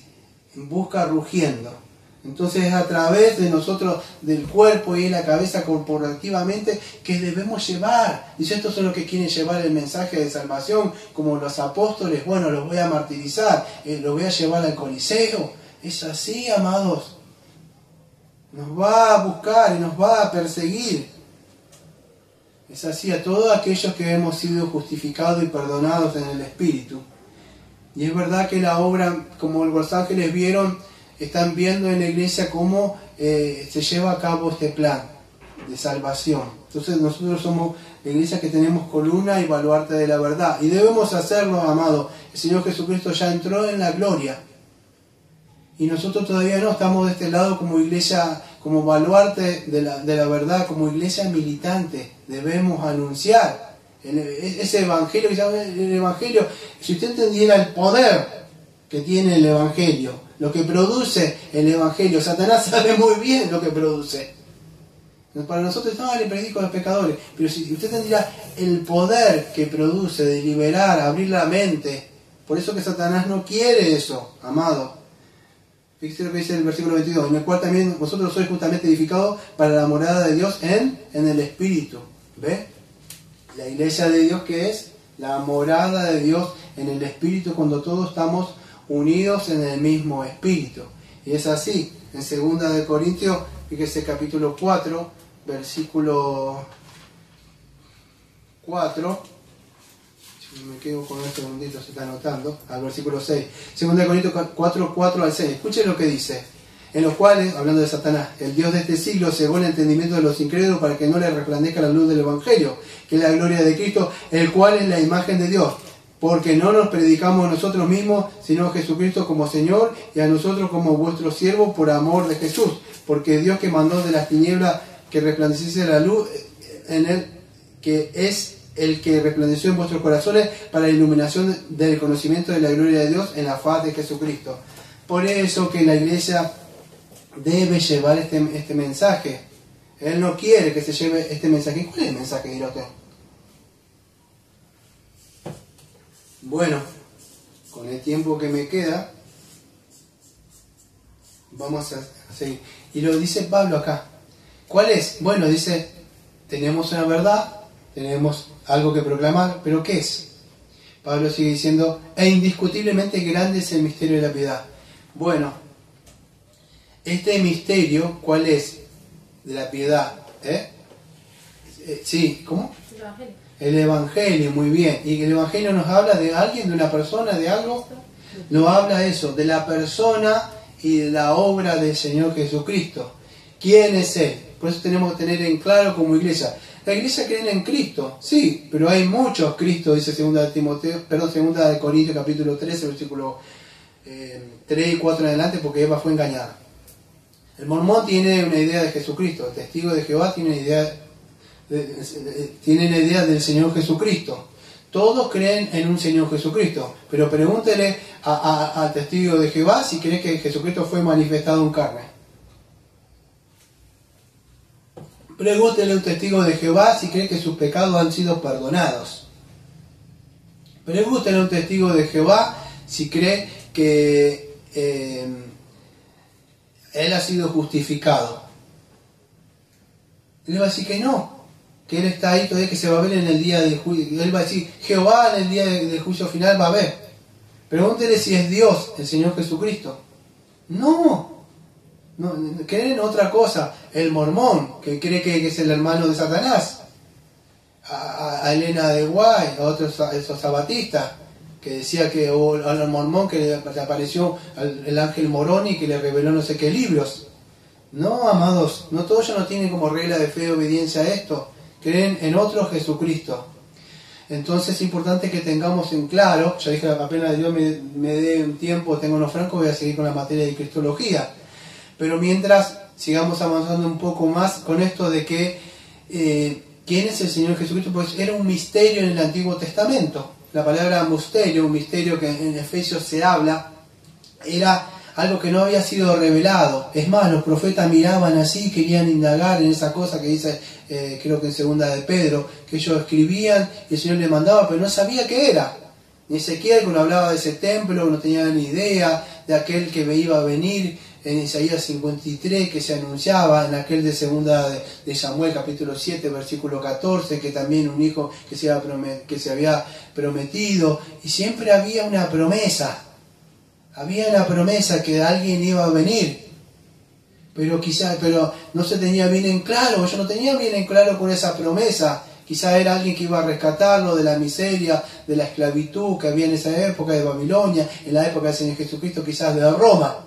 en busca rugiendo. Entonces es a través de nosotros, del cuerpo y de la cabeza corporativamente, que debemos llevar. Dice, estos son los que quieren llevar el mensaje de salvación, como los apóstoles. Bueno, los voy a martirizar, los voy a llevar al Coliseo. Es así, amados. Nos va a buscar y nos va a perseguir. Es así a todos aquellos que hemos sido justificados y perdonados en el Espíritu. Y es verdad que la obra, como los ángeles vieron, están viendo en la iglesia cómo se lleva a cabo este plan de salvación. Entonces nosotros somos la iglesia que tenemos columna y baluarte de la verdad. Y debemos hacerlo, amado. El Señor Jesucristo ya entró en la gloria. Y nosotros todavía no estamos de este lado como iglesia, como baluarte de la verdad, como iglesia militante. Debemos anunciar ese evangelio que se llama el evangelio. Si usted entendiera el poder que tiene el evangelio, lo que produce el evangelio, Satanás sabe muy bien lo que produce. Para nosotros, no, le predico a los pecadores. Pero si usted tendría el poder que produce de liberar, abrir la mente, por eso que Satanás no quiere eso, amado. Fíjese lo que dice el versículo 22, en el cual también vosotros sois justamente edificados para la morada de Dios en el Espíritu. ¿Ve? La iglesia de Dios, que es la morada de Dios en el Espíritu, cuando todos estamos unidos en el mismo Espíritu. Y es así, en 2 de Corintios, fíjese capítulo 4, versículo 4, me quedo con este segundito, se está anotando, al versículo 6, 2 de Corintios 4, 4 al 6, escuchen lo que dice, en los cuales, hablando de Satanás, el Dios de este siglo cegó el entendimiento de los incrédulos para que no les resplandezca la luz del Evangelio, que es la gloria de Cristo, el cual es la imagen de Dios. Porque no nos predicamos nosotros mismos, sino a Jesucristo como Señor y a nosotros como vuestros siervos por amor de Jesús. Porque Dios que mandó de las tinieblas que resplandeciese la luz en Él, que es el que resplandeció en vuestros corazones para la iluminación del conocimiento de la gloria de Dios en la faz de Jesucristo. Por eso que la iglesia debe llevar este mensaje. Él no quiere que se lleve este mensaje. ¿Cuál es el mensaje, dirá usted? Bueno, con el tiempo que me queda, vamos a seguir. Y lo dice Pablo acá. ¿Cuál es? Bueno, dice, tenemos una verdad, tenemos algo que proclamar, pero ¿qué es? Pablo sigue diciendo, e indiscutiblemente grande es el misterio de la piedad. Bueno, este misterio, ¿cuál es? De la piedad. Sí, ¿cómo? El Evangelio. El Evangelio, muy bien. ¿Y el Evangelio nos habla de alguien, de una persona, de algo? Nos habla de eso, de la persona y de la obra del Señor Jesucristo. ¿Quién es Él? Por eso tenemos que tener en claro como iglesia. La iglesia cree en Cristo, sí, pero hay muchos Cristos, dice 2 de Corintios capítulo 13, versículo 3 y 4 en adelante, porque Eva fue engañada. El mormón tiene una idea de Jesucristo, el testigo de Jehová tiene una idea tienen la idea del Señor Jesucristo. Todos creen en un Señor Jesucristo, pero pregúntele al testigo de Jehová si cree que Jesucristo fue manifestado en carne. Pregúntele a un testigo de Jehová si cree que sus pecados han sido perdonados. Pregúntele a un testigo de Jehová si cree que él ha sido justificado. Él va a decir que no, que Él está ahí todavía, que se va a ver en el día del juicio. Él va a decir, Jehová en el día del juicio final va a ver. Pregúntele si es Dios, el Señor Jesucristo. No, creen en otra cosa. El mormón, que cree que es el hermano de Satanás. A Elena de White, a otros, esos sabatistas, que decía que, o al mormón que le apareció el ángel Moroni que le reveló no sé qué libros. No, amados, todos ya no tienen como regla de fe y obediencia a esto. Creen en otro Jesucristo. Entonces es importante que tengamos en claro, ya dije, apenas Dios me dé un tiempo, tengo unos francos, voy a seguir con la materia de cristología. Pero mientras sigamos avanzando un poco más con esto de que ¿quién es el Señor Jesucristo? Pues era un misterio en el Antiguo Testamento. La palabra misterio, un misterio que en Efesios se habla, era algo que no había sido revelado. Es más, los profetas miraban así, querían indagar en esa cosa que dice, creo que en segunda de Pedro, que ellos escribían y el Señor les mandaba, pero no sabía qué era. Ni Ezequiel, cuando hablaba de ese templo, no tenía ni idea de aquel que me iba a venir, en Isaías 53, que se anunciaba, en aquel de segunda de Samuel, capítulo 7, versículo 14, que también un hijo que se había prometido, y siempre había una promesa. Había una promesa que alguien iba a venir, pero no se tenía bien en claro, yo no tenía bien en claro con esa promesa. Quizá era alguien que iba a rescatarlo de la miseria, de la esclavitud que había en esa época de Babilonia, en la época del Señor Jesucristo quizás de Roma.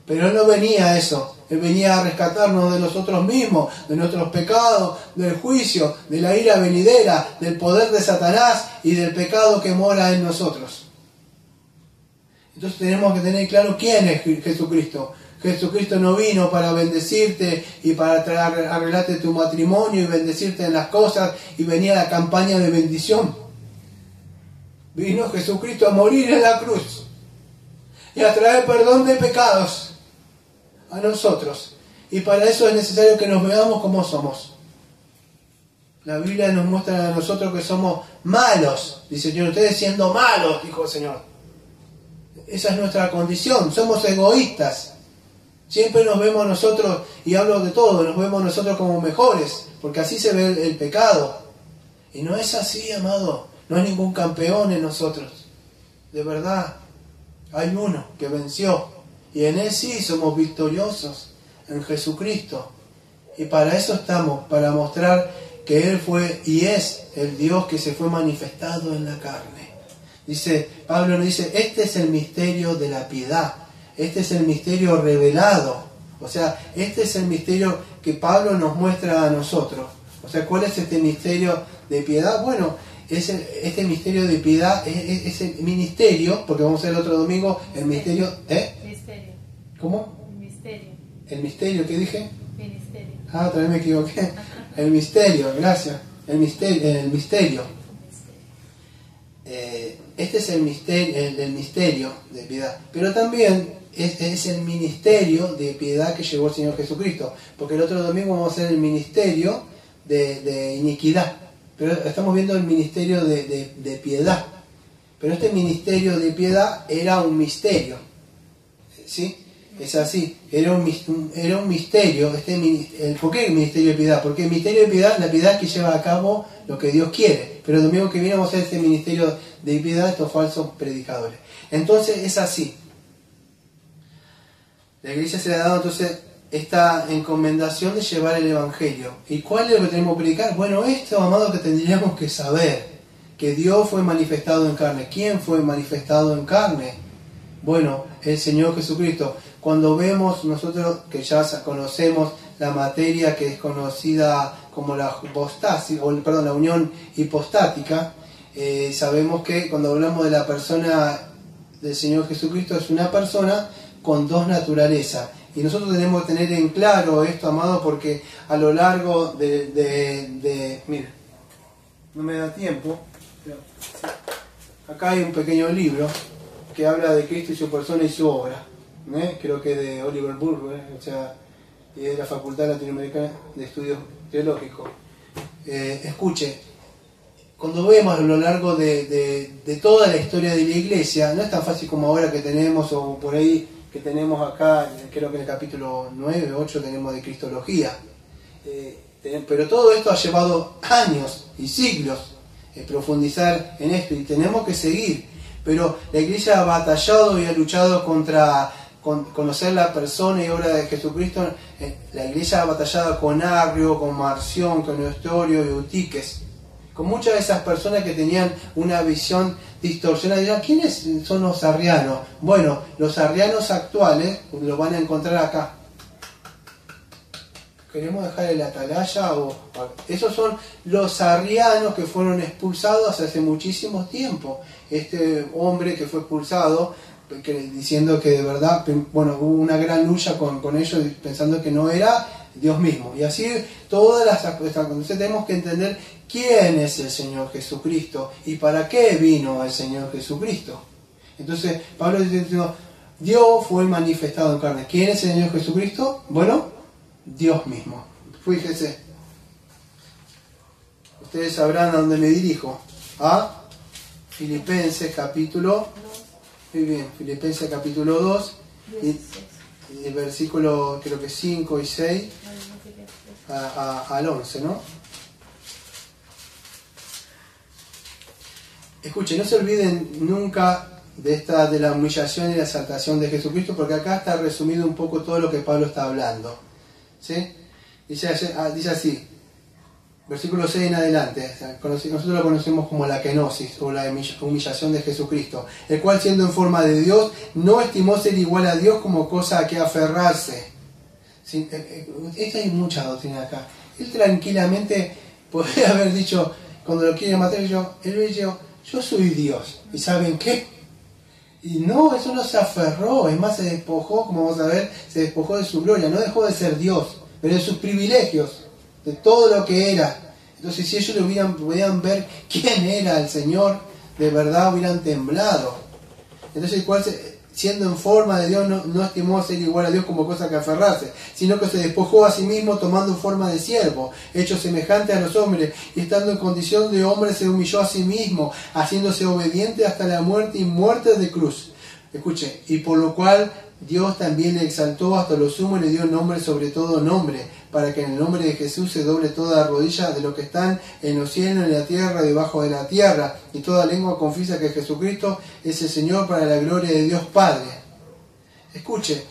Pero Él no venía a eso, Él venía a rescatarnos de nosotros mismos, de nuestros pecados, del juicio, de la ira venidera, del poder de Satanás y del pecado que mora en nosotros. Entonces tenemos que tener claro quién es Jesucristo. Jesucristo no vino para bendecirte y para arreglarte tu matrimonio y bendecirte en las cosas y venía la campaña de bendición. Vino Jesucristo a morir en la cruz y a traer perdón de pecados a nosotros. Y para eso es necesario que nos veamos como somos. La Biblia nos muestra a nosotros que somos malos. Dice el Señor, ustedes siendo malos, dijo el Señor. Esa es nuestra condición, somos egoístas. Siempre nos vemos nosotros, y hablo de todo, nos vemos nosotros como mejores, porque así se ve el pecado. Y no es así, amado. No hay ningún campeón en nosotros. De verdad, hay uno que venció. Y en Él sí somos victoriosos, en Jesucristo. Y para eso estamos, para mostrar que Él fue y es el Dios que se fue manifestado en la carne. Pablo nos dice, este es el misterio de la piedad. Este es el misterio revelado. O sea, este es el misterio que Pablo nos muestra a nosotros. O sea, ¿cuál es este misterio de piedad? Bueno, este misterio de piedad es el ministerio, porque vamos a ver el otro domingo, el misterio... Misterio. ¿Cómo? Misterio. ¿El misterio? ¿Qué dije? Ministerio. Ah, otra vez me equivoqué. El misterio, gracias. El misterio. Este es el misterio de piedad. Pero también es el ministerio de piedad que llevó el Señor Jesucristo. Porque el otro domingo vamos a hacer el ministerio de iniquidad. Pero estamos viendo el ministerio de piedad. Pero este ministerio de piedad era un misterio. ¿Sí? Es así. Era un misterio. ¿Por qué el ministerio de piedad? Porque el ministerio de piedad, la piedad que lleva a cabo lo que Dios quiere. Pero el domingo que viene vamos a hacer este ministerio de piedad, estos falsos predicadores. Entonces es así. La iglesia se le ha dado entonces esta encomendación de llevar el Evangelio. ¿Y cuál es lo que tenemos que predicar? Bueno, esto, amado, que tendríamos que saber. Que Dios fue manifestado en carne. ¿Quién fue manifestado en carne? Bueno, el Señor Jesucristo. Cuando vemos nosotros que ya conocemos la materia que es conocida como la la unión hipostática, sabemos que cuando hablamos de la persona del Señor Jesucristo es una persona con dos naturalezas. Y nosotros tenemos que tener en claro esto, amado, porque a lo largo mira, no me da tiempo. Acá hay un pequeño libro que habla de Cristo y su persona y su obra. Creo que es de Oliver Burke, o sea, y de la Facultad Latinoamericana de Estudios Teológicos. Escuche, cuando vemos a lo largo de toda la historia de la Iglesia, no es tan fácil como ahora que tenemos, o por ahí que tenemos acá, creo que en el capítulo 9, 8 tenemos de Cristología. Pero todo esto ha llevado años y siglos profundizar en esto, y tenemos que seguir. Pero la Iglesia ha batallado y ha luchado contra conocer la persona y obra de Jesucristo. La Iglesia ha batallado con Arrio, con Marción, con Nestorio y Eutiques, con muchas de esas personas que tenían una visión distorsionada. Dirán, ¿quiénes son los arrianos? Bueno, los arrianos actuales los van a encontrar acá. ¿Ok? queremos dejar el atalaya, esos son los arrianos que fueron expulsados hace muchísimo tiempo. Este hombre que fue expulsado, diciendo que de verdad, bueno, hubo una gran lucha con ellos, pensando que no era Dios mismo. Y así todas las... Entonces tenemos que entender quién es el Señor Jesucristo y para qué vino el Señor Jesucristo. Entonces Pablo dice, Dios fue manifestado en carne. ¿Quién es el Señor Jesucristo? Bueno, Dios mismo. Fíjense, ustedes sabrán a dónde me dirijo. A Filipenses capítulo, muy bien, Filipenses capítulo 2 y el versículo creo que 5 y 6 al 11, ¿no? Escuchen, no se olviden nunca de la humillación y la exaltación de Jesucristo, porque acá está resumido un poco todo lo que Pablo está hablando. ¿Sí? Dice así, versículo 6 en adelante, nosotros lo conocemos como la kenosis, o la humillación de Jesucristo, el cual siendo en forma de Dios, no estimó ser igual a Dios como cosa a que aferrarse. ¿Sí? Esta hay mucha doctrina acá. Él tranquilamente podría haber dicho, cuando lo quiere matar, él dijo, yo soy Dios, ¿y saben qué? Y no, eso no se aferró, es más, se despojó, como vamos a ver, se despojó de su gloria, no dejó de ser Dios, pero de sus privilegios, de todo lo que era. Entonces, si ellos podían ver quién era el Señor, de verdad hubieran temblado. Entonces, siendo en forma de Dios, no estimó ser igual a Dios como cosa que aferrarse, sino que se despojó a sí mismo tomando forma de siervo, hecho semejante a los hombres, y estando en condición de hombre se humilló a sí mismo, haciéndose obediente hasta la muerte y muerte de cruz. Escuche, y por lo cual Dios también le exaltó hasta lo sumo y le dio nombre sobre todo nombre, para que en el nombre de Jesús se doble toda rodilla de los que están en los cielos, en la tierra, debajo de la tierra, y toda lengua confiesa que Jesucristo es el Señor, para la gloria de Dios Padre. Escuche,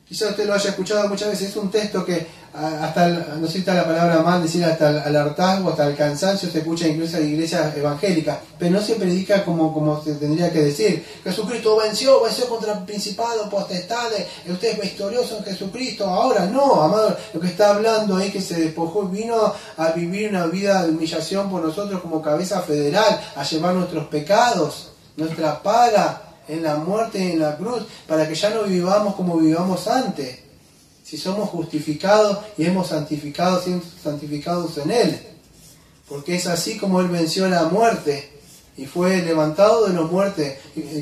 quizás usted lo haya escuchado muchas veces, es un texto que no sé si está la palabra mal decir, hasta el hartazgo, hasta el cansancio se escucha incluso en iglesias evangélicas, pero no se predica como se tendría que decir. Jesucristo venció contra principados, potestades, usted es victorioso en Jesucristo. Ahora no, amado, lo que está hablando ahí, que se despojó, vino a vivir una vida de humillación por nosotros como cabeza federal, a llevar nuestros pecados, nuestra paga en la muerte y en la cruz, para que ya no vivamos como vivíamos antes. Si somos justificados y hemos siendo santificados en Él, porque es así como Él venció la muerte y fue levantado de los muertos,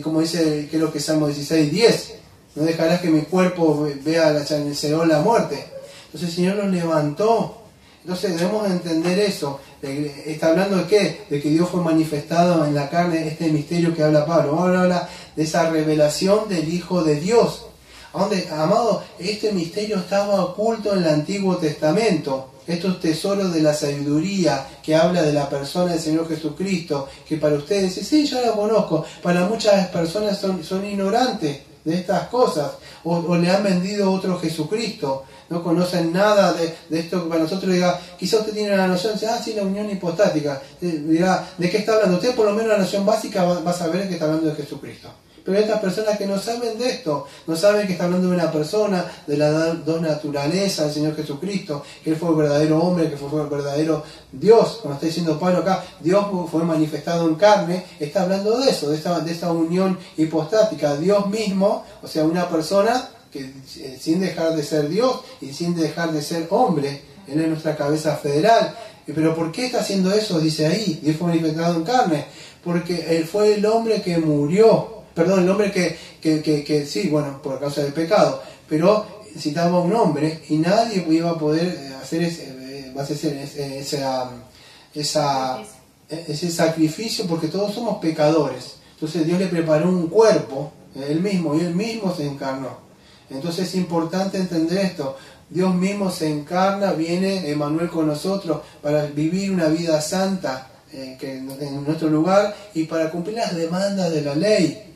como dice, creo que Salmo 16:10, no dejarás que mi cuerpo vea en el Seol la muerte. Entonces el Señor los levantó. Entonces debemos entender eso. Está hablando de qué, de que Dios fue manifestado en la carne, este misterio que habla Pablo. Vamos a hablar de esa revelación del Hijo de Dios. Amado, este misterio estaba oculto en el Antiguo Testamento. Estos tesoros de la sabiduría que habla de la persona del Señor Jesucristo, que para ustedes, sí, yo la conozco, para muchas personas son ignorantes de estas cosas, o le han vendido otro Jesucristo, no conocen nada de esto que para nosotros diga, quizá usted tiene una noción, dice, sí, la unión hipostática, dirá, ¿de qué está hablando? Usted por lo menos la noción básica va a saber que está hablando de Jesucristo. Pero hay estas personas que no saben de esto, no saben que está hablando de una persona, de las dos naturalezas del Señor Jesucristo, que Él fue el verdadero hombre, que fue el verdadero Dios. Como está diciendo Pablo acá, Dios fue manifestado en carne, está hablando de eso, de esta unión hipostática, Dios mismo, o sea, una persona que sin dejar de ser Dios y sin dejar de ser hombre, Él es nuestra cabeza federal. Pero ¿por qué está haciendo eso? Dice ahí, Dios fue manifestado en carne, porque Él fue el hombre que murió. Perdón, el hombre que sí, bueno, por causa del pecado, pero necesitaba un hombre y nadie iba a poder hacer ese sacrificio, porque todos somos pecadores. Entonces Dios le preparó un cuerpo, Él mismo, y Él mismo se encarnó. Entonces es importante entender esto. Dios mismo se encarna, viene Emmanuel con nosotros para vivir una vida santa en nuestro lugar y para cumplir las demandas de la ley,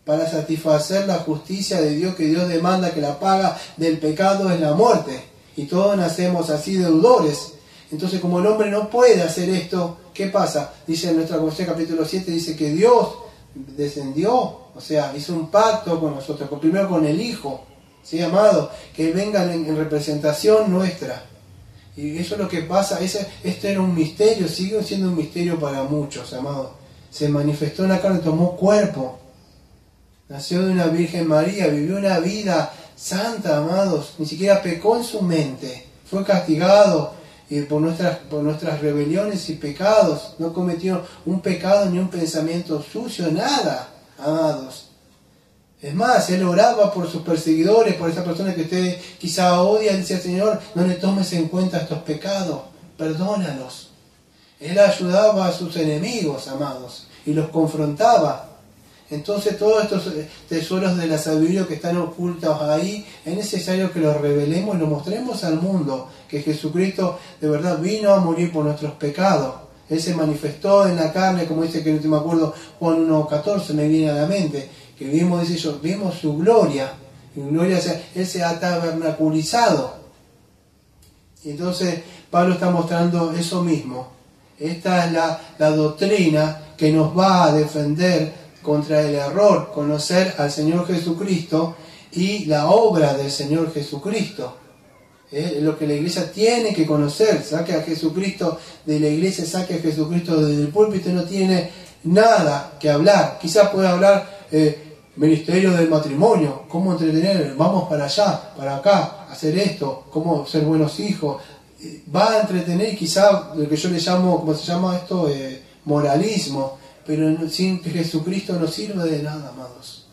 para satisfacer la justicia de Dios, que Dios demanda, que la paga del pecado es la muerte. Y todos nacemos así deudores. Entonces, como el hombre no puede hacer esto, ¿qué pasa? Dice en nuestra Constitución capítulo 7, dice que Dios descendió, o sea, hizo un pacto con nosotros, primero con el Hijo. ¿sí, amado? Que vengan en representación nuestra. Y eso es lo que pasa. Este era un misterio, sigue siendo un misterio para muchos, amado. Se manifestó en la carne, tomó cuerpo. Nació de una Virgen María, vivió una vida santa, amados. Ni siquiera pecó en su mente. Fue castigado por nuestras rebeliones y pecados. No cometió un pecado ni un pensamiento sucio, nada, amados. Es más, él oraba por sus perseguidores, por esa persona que usted quizá odia, y decía: Señor, no le tomes en cuenta estos pecados, perdónalos. Él ayudaba a sus enemigos, amados, y los confrontaba. Entonces todos estos tesoros de la sabiduría que están ocultos ahí, es necesario que los revelemos y los mostremos al mundo, que Jesucristo de verdad vino a morir por nuestros pecados. Él se manifestó en la carne, como dice, que no me acuerdo, Juan 1:14 me viene a la mente, que vimos, dice yo, vimos su gloria. Y gloria, Él se ha tabernaculizado. Y entonces Pablo está mostrando eso mismo. Esta es la doctrina que nos va a defender contra el error, conocer al Señor Jesucristo y la obra del Señor Jesucristo. Es lo que la iglesia tiene que conocer. Saque a Jesucristo de la iglesia, saque a Jesucristo desde el púlpito, no tiene nada que hablar. Quizás pueda hablar ministerio del matrimonio, cómo entretener, vamos para allá, para acá, hacer esto, cómo ser buenos hijos. Va a entretener quizá lo que yo le llamo, ¿cómo se llama esto? Moralismo, pero sin Jesucristo no sirve de nada, amados.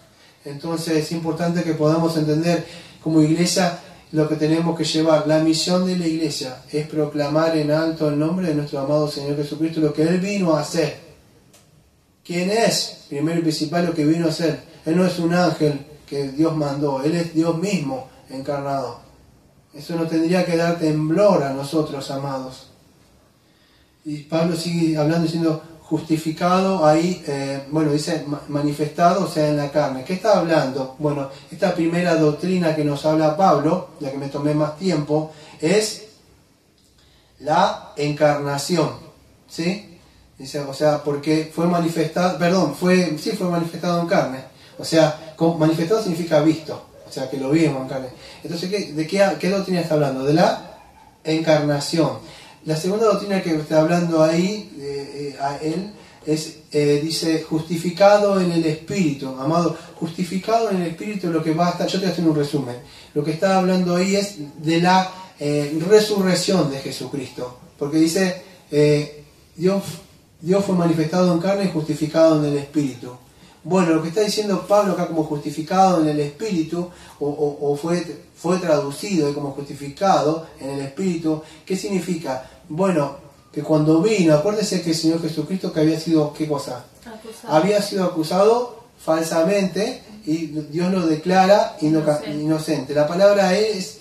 Entonces es importante que podamos entender como iglesia lo que tenemos que llevar. La misión de la iglesia es proclamar en alto el nombre de nuestro amado Señor Jesucristo, lo que Él vino a hacer. ¿Quién es? Primero y principal, lo que vino a hacer. Él no es un ángel que Dios mandó, Él es Dios mismo encarnado. Eso no tendría que dar temblor a nosotros, amados. Y Pablo sigue hablando diciendo justificado ahí, dice manifestado, o sea, en la carne. ¿Qué está hablando? Bueno, esta primera doctrina que nos habla Pablo, la que me tomé más tiempo, es la encarnación, ¿sí? Dice, o sea, porque fue manifestado, fue manifestado en carne. O sea, manifestado significa visto, o sea, que lo vimos en carne. Entonces, ¿de qué doctrina está hablando? De la encarnación. La segunda doctrina que está hablando ahí, a él, dice, justificado en el Espíritu. Amado, justificado en el Espíritu, lo que va a estar, yo te voy a hacer un resumen. Lo que está hablando ahí es de la resurrección de Jesucristo. Porque dice, Dios fue manifestado en carne y justificado en el Espíritu. Bueno, lo que está diciendo Pablo acá como justificado en el Espíritu, o fue traducido como justificado en el Espíritu, ¿qué significa? Bueno, que cuando vino, acuérdense que el Señor Jesucristo que había sido, ¿qué cosa? Acusado. Había sido acusado falsamente y Dios lo declara inocente. La palabra es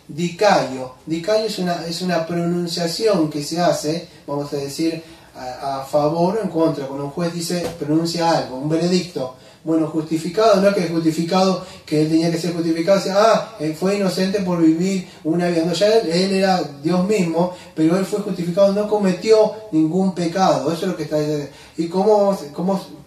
dicayo. Dicayo es una pronunciación que se hace, vamos a decir, a favor o en contra. Cuando un juez pronuncia algo, un veredicto. Bueno, justificado, no es que es justificado, que él tenía que ser justificado, fue inocente por vivir una vida. No, ya él era Dios mismo, pero él fue justificado, no cometió ningún pecado. Eso es lo que está diciendo. ¿Y cómo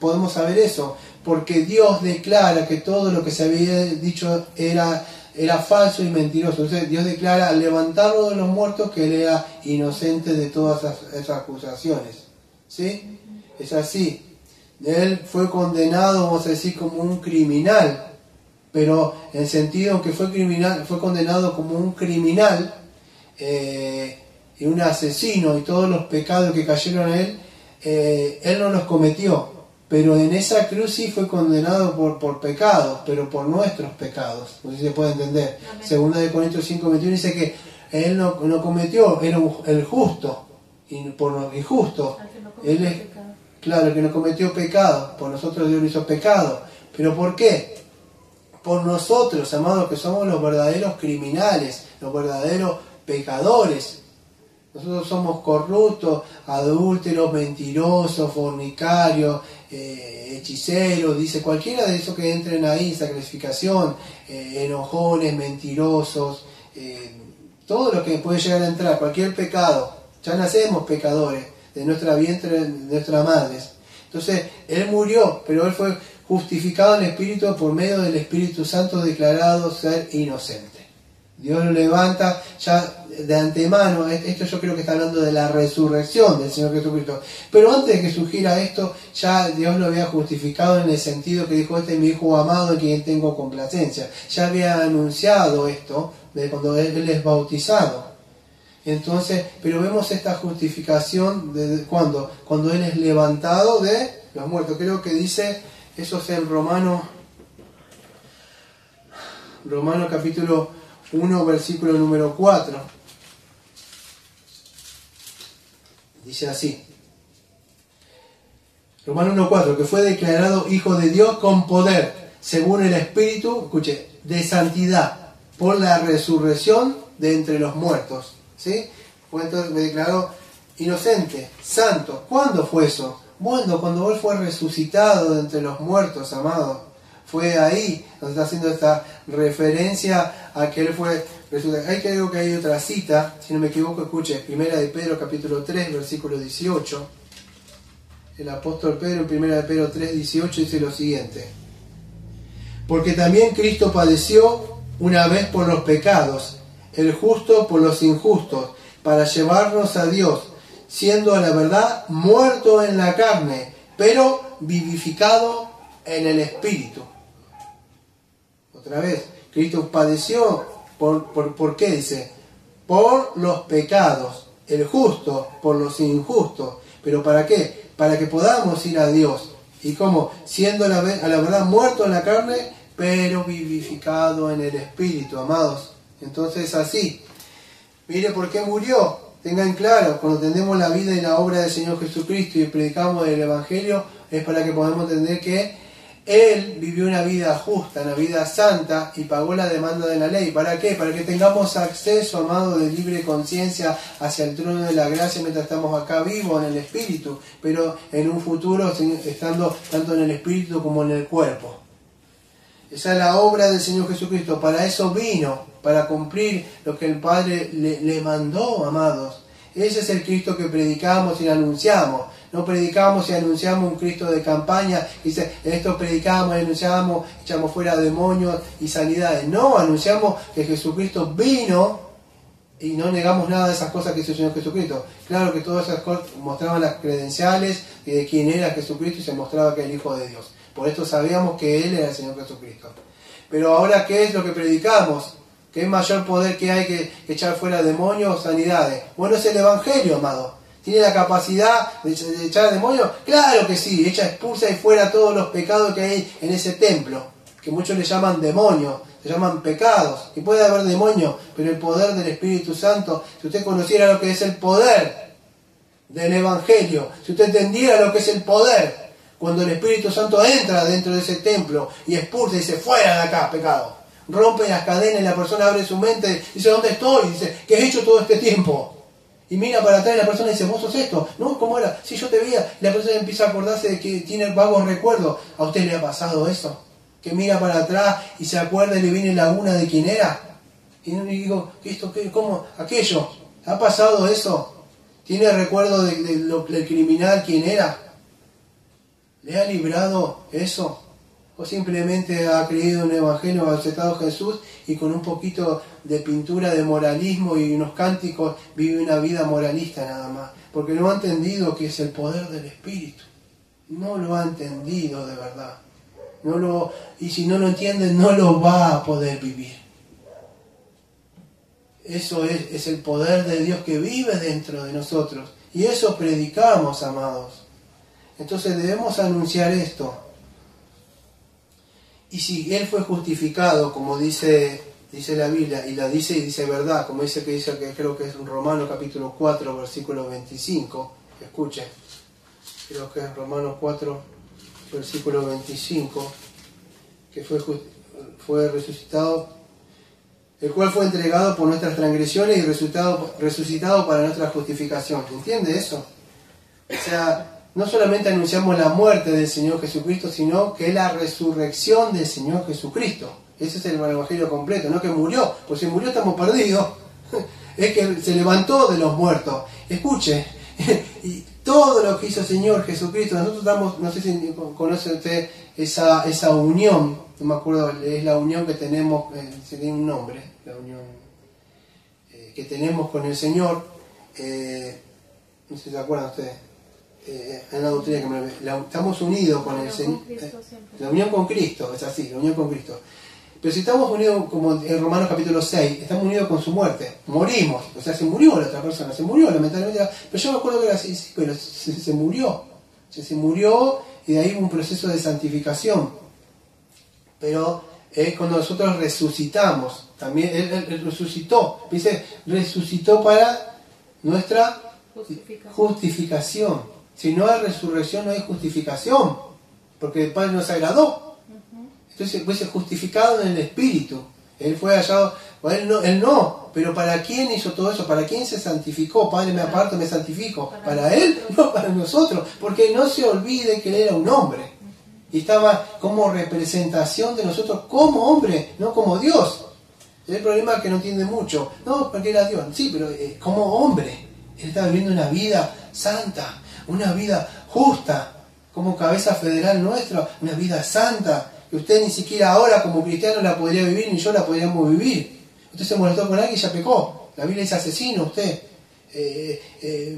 podemos saber eso? Porque Dios declara que todo lo que se había dicho era falso y mentiroso. Entonces Dios declara al levantarlo de los muertos que él era inocente de todas esas acusaciones. ¿Sí? Es así. Él fue condenado, vamos a decir, como un criminal, pero en el sentido que fue condenado como un criminal y un asesino, y todos los pecados que cayeron a él no los cometió, pero en esa cruz sí fue condenado por pecados, pero por nuestros pecados. No sé si se puede entender. Amén. Segunda de Corintios 5:21 dice que él no cometió, era el justo, y por lo injusto. Él es, claro, el que no cometió pecado, por nosotros Dios lo hizo pecado. ¿Pero por qué? Por nosotros, amados, que somos los verdaderos criminales, los verdaderos pecadores. Nosotros somos corruptos, adúlteros, mentirosos, fornicarios, hechiceros, dice cualquiera de esos que entren ahí, sacrificación, enojones, mentirosos, todo lo que puede llegar a entrar, cualquier pecado. Ya nacemos pecadores de nuestra vientre, de nuestras madres. Entonces, Él murió, pero Él fue justificado en el Espíritu por medio del Espíritu Santo, declarado ser inocente. Dios lo levanta ya de antemano. Esto yo creo que está hablando de la resurrección del Señor Jesucristo. Pero antes de que surgiera esto, ya Dios lo había justificado en el sentido que dijo: este es mi Hijo amado en quien tengo complacencia. Ya había anunciado esto de cuando Él es bautizado. Entonces, pero vemos esta justificación de cuando Él es levantado de los muertos. Creo que dice, eso es en Romanos capítulo 1, versículo número 4. Dice así. Romanos 1:4, que fue declarado Hijo de Dios con poder, según el Espíritu, escuche, de santidad, por la resurrección de entre los muertos. ¿Sí? Fue entonces declarado inocente, santo. ¿Cuándo fue eso? Bueno, cuando Él fue resucitado de entre los muertos, amados. Fue ahí donde está haciendo esta referencia a que Él fue resucitado. Creo que hay otra cita, si no me equivoco, escuche, 1 de Pedro capítulo 3, versículo 18. El apóstol Pedro en 1 de Pedro 3, 18 dice lo siguiente: porque también Cristo padeció una vez por los pecados, el justo por los injustos, para llevarnos a Dios, siendo a la verdad muerto en la carne, pero vivificado en el Espíritu. Otra vez, Cristo padeció, ¿por qué dice? Por los pecados, el justo por los injustos. ¿Pero para qué? Para que podamos ir a Dios. ¿Y cómo? Siendo a la verdad muerto en la carne, pero vivificado en el Espíritu, amados. Entonces así, mire por qué murió. Tengan claro, cuando entendemos la vida y la obra del Señor Jesucristo y predicamos el Evangelio, es para que podamos entender que Él vivió una vida justa, una vida santa, y pagó la demanda de la ley. ¿Para qué? Para que tengamos acceso, amado, de libre conciencia hacia el trono de la gracia mientras estamos acá vivos en el Espíritu, pero en un futuro estando tanto en el Espíritu como en el cuerpo. Esa es la obra del Señor Jesucristo. Para eso vino, para cumplir lo que el Padre le mandó, amados. Ese es el Cristo que predicamos y anunciamos. No predicamos y anunciamos un Cristo de campaña. Dice, esto predicamos y anunciamos, echamos fuera demonios y sanidades. No, anunciamos que Jesucristo vino y no negamos nada de esas cosas que hizo el Señor Jesucristo. Claro que todas esas cosas mostraban las credenciales de quién era Jesucristo y se mostraba que era el Hijo de Dios. Por esto sabíamos que Él era el Señor Jesucristo. Pero ahora, ¿qué es lo que predicamos? ¿Qué mayor poder que hay que echar fuera demonios o sanidades? Bueno, es el Evangelio, amado. ¿Tiene la capacidad de echar demonios? Claro que sí, expulsa y fuera todos los pecados que hay en ese templo, que muchos le llaman demonios, se llaman pecados. Y puede haber demonios, pero el poder del Espíritu Santo, si usted conociera lo que es el poder del Evangelio, si usted entendiera lo que es el poder, cuando el Espíritu Santo entra dentro de ese templo y expulsa y dice, fuera de acá, pecado. Rompe las cadenas y la persona abre su mente, dice, ¿dónde estoy? Dice, ¿qué has hecho todo este tiempo? Y mira para atrás y la persona dice, ¿vos sos esto? No, ¿cómo era? Si yo te veía, y la persona empieza a acordarse de que tiene vagos recuerdos. ¿A usted le ha pasado eso? Que mira para atrás y se acuerda y le viene laguna de quién era. Y digo, ¿esto qué? ¿Cómo? ¿Aquello? ¿Ha pasado eso? ¿Tiene recuerdo del criminal quién era? ¿Le ha librado eso? ¿O simplemente ha creído en el Evangelio, ha aceptado a Jesús y con un poquito de pintura de moralismo y unos cánticos vive una vida moralista nada más? Porque no ha entendido que es el poder del Espíritu. No lo ha entendido de verdad. Y si no lo entiende, no lo va a poder vivir. Eso es el poder de Dios que vive dentro de nosotros. Y eso predicamos, amados. Entonces debemos anunciar esto. Y si Él fue justificado, como dice la Biblia, y la dice y dice verdad, como dice que creo que es en Romanos capítulo 4, versículo 25, escuchen, creo que es Romanos 4, versículo 25, que fue resucitado, el cual fue entregado por nuestras transgresiones y resucitado para nuestra justificación. ¿Entiende eso? O sea, no solamente anunciamos la muerte del Señor Jesucristo, sino que es la resurrección del Señor Jesucristo. Ese es el Evangelio completo, no que murió, pues si murió estamos perdidos. Es que se levantó de los muertos. Escuche, y todo lo que hizo el Señor Jesucristo, nosotros damos, no sé si conoce usted esa unión, no me acuerdo, es la unión que tenemos, tiene un nombre, la unión que tenemos con el Señor, no sé si se acuerdan ustedes, en la doctrina que estamos unidos con el Señor, la unión con Cristo, es así, la unión con Cristo. Pero si estamos unidos, como en Romanos capítulo 6, estamos unidos con su muerte, morimos, o sea, se murió la otra persona, se murió lamentablemente, pero yo me acuerdo que era así, pero se murió, se murió y de ahí hubo un proceso de santificación. Pero cuando nosotros resucitamos, también Él resucitó, dice, resucitó para nuestra justificación. Si no hay resurrección, no hay justificación, porque el Padre nos agradó. Entonces fuese justificado en el Espíritu. Él fue hallado, él no, pero ¿para quién hizo todo eso? ¿Para quién se santificó? Padre, me aparto, me santifico. ¿Para Él? No, para nosotros. Porque no se olvide que Él era un hombre. Y estaba como representación de nosotros como hombre, no como Dios. El problema es que no entiende mucho. No, porque era Dios. Sí, pero como hombre. Él estaba viviendo una vida santa, una vida justa, como cabeza federal nuestra, una vida santa, que usted ni siquiera ahora como cristiano la podría vivir, ni yo la podríamos vivir. Usted se molestó con alguien y ya pecó. La Biblia dice asesino, usted.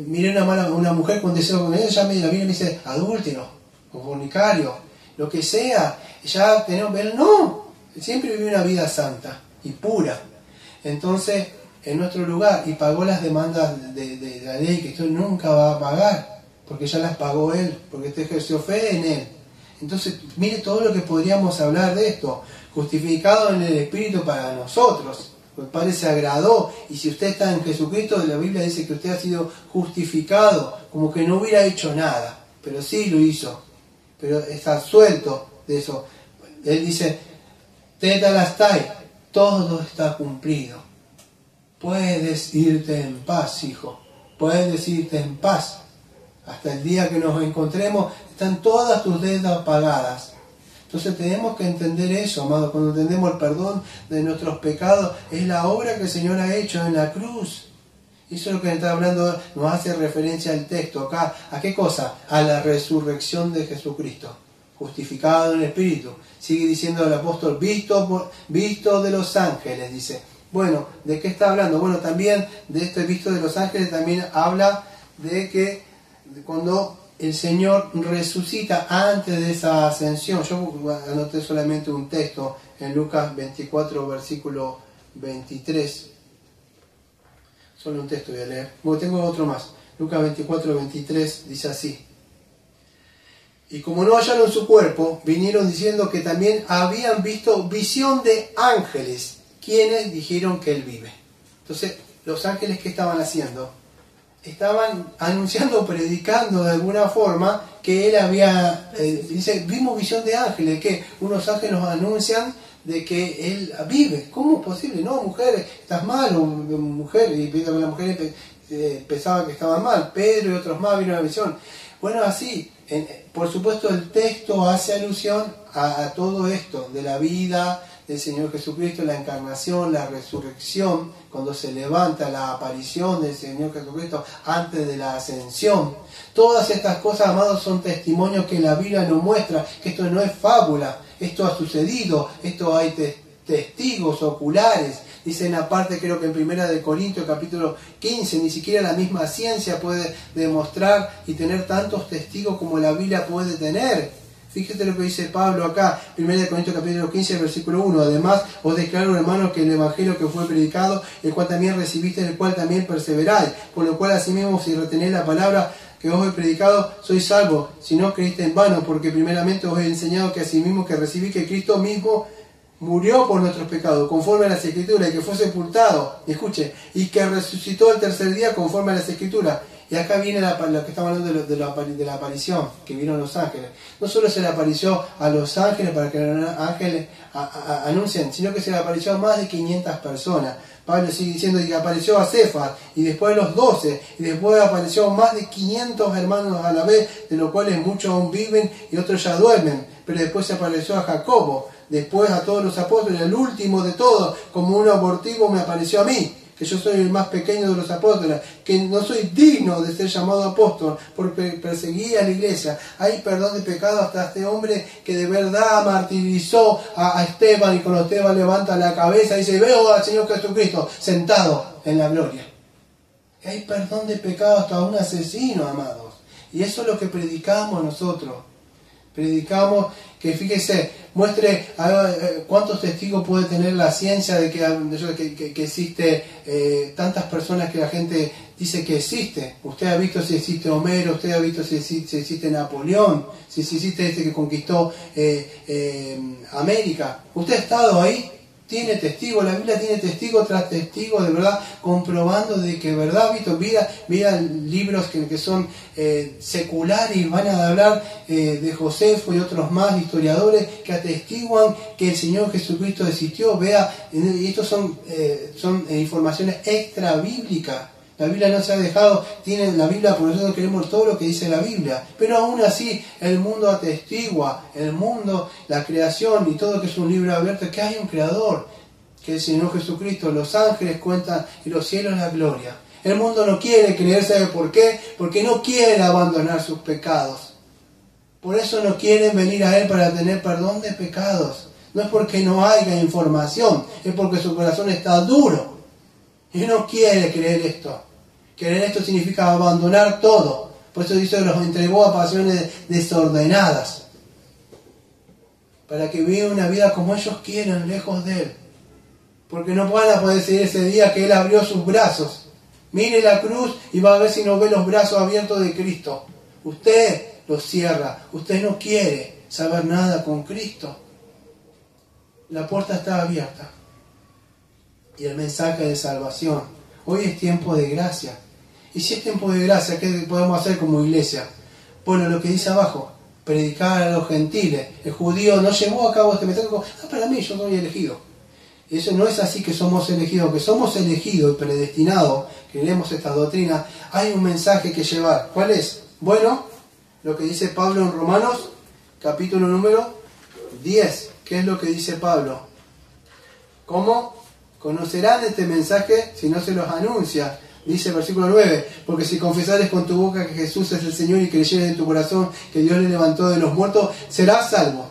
Miré una mujer con deseo con ella, ya la Biblia me dice adúltero, o fornicario, lo que sea. Ya tenemos, él no, él siempre vivió una vida santa y pura. Entonces, en nuestro lugar, y pagó las demandas de la ley que usted nunca va a pagar, porque ya las pagó Él, porque usted ejerció fe en Él. Entonces, mire todo lo que podríamos hablar de esto, justificado en el Espíritu para nosotros. El Padre se agradó, y si usted está en Jesucristo, la Biblia dice que usted ha sido justificado, como que no hubiera hecho nada, pero sí lo hizo, pero está suelto de eso. Él dice, Tetelestai, todo está cumplido. Puedes irte en paz, hijo, puedes irte en paz. Hasta el día que nos encontremos, están todas tus deudas pagadas. Entonces tenemos que entender eso, amado. Cuando entendemos el perdón de nuestros pecados, es la obra que el Señor ha hecho en la cruz. Y eso es lo que está hablando, nos hace referencia al texto acá. ¿A qué cosa? A la resurrección de Jesucristo, justificado en el Espíritu. Sigue diciendo el apóstol, visto de los ángeles, dice. Bueno, ¿de qué está hablando? Bueno, también de este visto de los ángeles también habla de que cuando el Señor resucita antes de esa ascensión. Yo anoté solamente un texto en Lucas 24, versículo 23. Solo un texto voy a leer. Bueno, tengo otro más. Lucas 24, 23 dice así. Y como no hallaron su cuerpo, vinieron diciendo que también habían visto visión de ángeles, quienes dijeron que Él vive. Entonces, los ángeles, ¿qué estaban haciendo? Estaban anunciando, predicando de alguna forma que Él había... dice, vimos visión de ángeles, que unos ángeles nos anuncian de que Él vive. ¿Cómo es posible? No, mujer, estás mal, o mujer, y la mujer pensaba que estaban mal. Pedro y otros más vieron la visión. Bueno, así, por supuesto el texto hace alusión a todo esto, de la vida del Señor Jesucristo, la encarnación, la resurrección, cuando se levanta, la aparición del Señor Jesucristo antes de la ascensión. Todas estas cosas, amados, son testimonios que la Biblia nos muestra, que esto no es fábula, esto ha sucedido, esto hay testigos oculares. Dice en la parte, creo que en 1 Corintios capítulo 15, ni siquiera la misma ciencia puede demostrar y tener tantos testigos como la Biblia puede tener. Fíjate lo que dice Pablo acá, 1 Corintios capítulo 15, versículo 1. Además, os declaro, hermanos, que el evangelio que fue predicado, el cual también recibiste, en el cual también perseveráis. Por lo cual, asimismo, si retenéis la palabra que os he predicado, sois salvos, si no creíste en vano, porque primeramente os he enseñado que asimismo que recibí que Cristo mismo murió por nuestros pecados, conforme a las Escrituras, y que fue sepultado, escuche, y que resucitó el tercer día, conforme a las Escrituras. Y acá viene lo que estamos hablando de la aparición, que vieron los ángeles. No solo se le apareció a los ángeles para que los ángeles anuncien, sino que se le apareció a más de 500 personas. Pablo sigue diciendo que apareció a Cefas, y después a los 12, y después apareció más de 500 hermanos a la vez, de los cuales muchos aún viven y otros ya duermen. Pero después se apareció a Jacobo, después a todos los apóstoles, el último de todos, como un abortivo me apareció a mí. que yo soy el más pequeño de los apóstoles, que no soy digno de ser llamado apóstol porque perseguí a la iglesia. Hay perdón de pecado hasta este hombre que de verdad martirizó a Esteban, y cuando Esteban levanta la cabeza y dice, veo al Señor Jesucristo sentado en la gloria. Hay perdón de pecado hasta un asesino, amados. Y eso es lo que predicamos nosotros. Predicamos que, fíjese, muestre cuántos testigos puede tener la ciencia de que existe tantas personas que la gente dice que existe. Usted ha visto si existe Homero, usted ha visto si existe Napoleón, si existe este que conquistó América. Usted ha estado ahí. Tiene testigos, la Biblia tiene testigo tras testigo, de verdad, comprobando de que verdad, visto, mira libros que son seculares y van a hablar de Josefo y otros más historiadores que atestiguan que el Señor Jesucristo existió. Vea, y estos son informaciones extra bíblicas. La Biblia no se ha dejado, tiene la Biblia, por eso queremos todo lo que dice la Biblia. Pero aún así, el mundo atestigua, el mundo, la creación y todo que es un libro abierto, que hay un creador, que es el Señor Jesucristo. Los ángeles cuentan y los cielos la gloria. El mundo no quiere creer, ¿sabe por qué? Porque no quiere abandonar sus pecados. Por eso no quieren venir a Él para tener perdón de pecados. No es porque no haya información, es porque su corazón está duro y no quiere creer esto. Creer esto significa abandonar todo. Por eso dice que los entregó a pasiones desordenadas. Para que vivan una vida como ellos quieren, lejos de Él. Porque no van a poder decir ese día que Él abrió sus brazos. Mire la cruz y va a ver si no ve los brazos abiertos de Cristo. Usted los cierra. Usted no quiere saber nada con Cristo. La puerta está abierta. Y el mensaje de salvación. Hoy es tiempo de gracia. Y si es tiempo de gracia, ¿qué podemos hacer como iglesia? Bueno, lo que dice abajo, predicar a los gentiles. El judío no llevó a cabo este mensaje. Para mí, yo soy elegido. Y eso no es así que somos elegidos. Que somos elegidos y predestinados, que leemos esta doctrina, hay un mensaje que llevar. ¿Cuál es? Bueno, lo que dice Pablo en Romanos, capítulo número 10. ¿Qué es lo que dice Pablo? ¿Cómo conocerán este mensaje si no se los anuncia? Dice el versículo 9, porque si confesares con tu boca que Jesús es el Señor y creyeres en tu corazón que Dios le levantó de los muertos, serás salvo.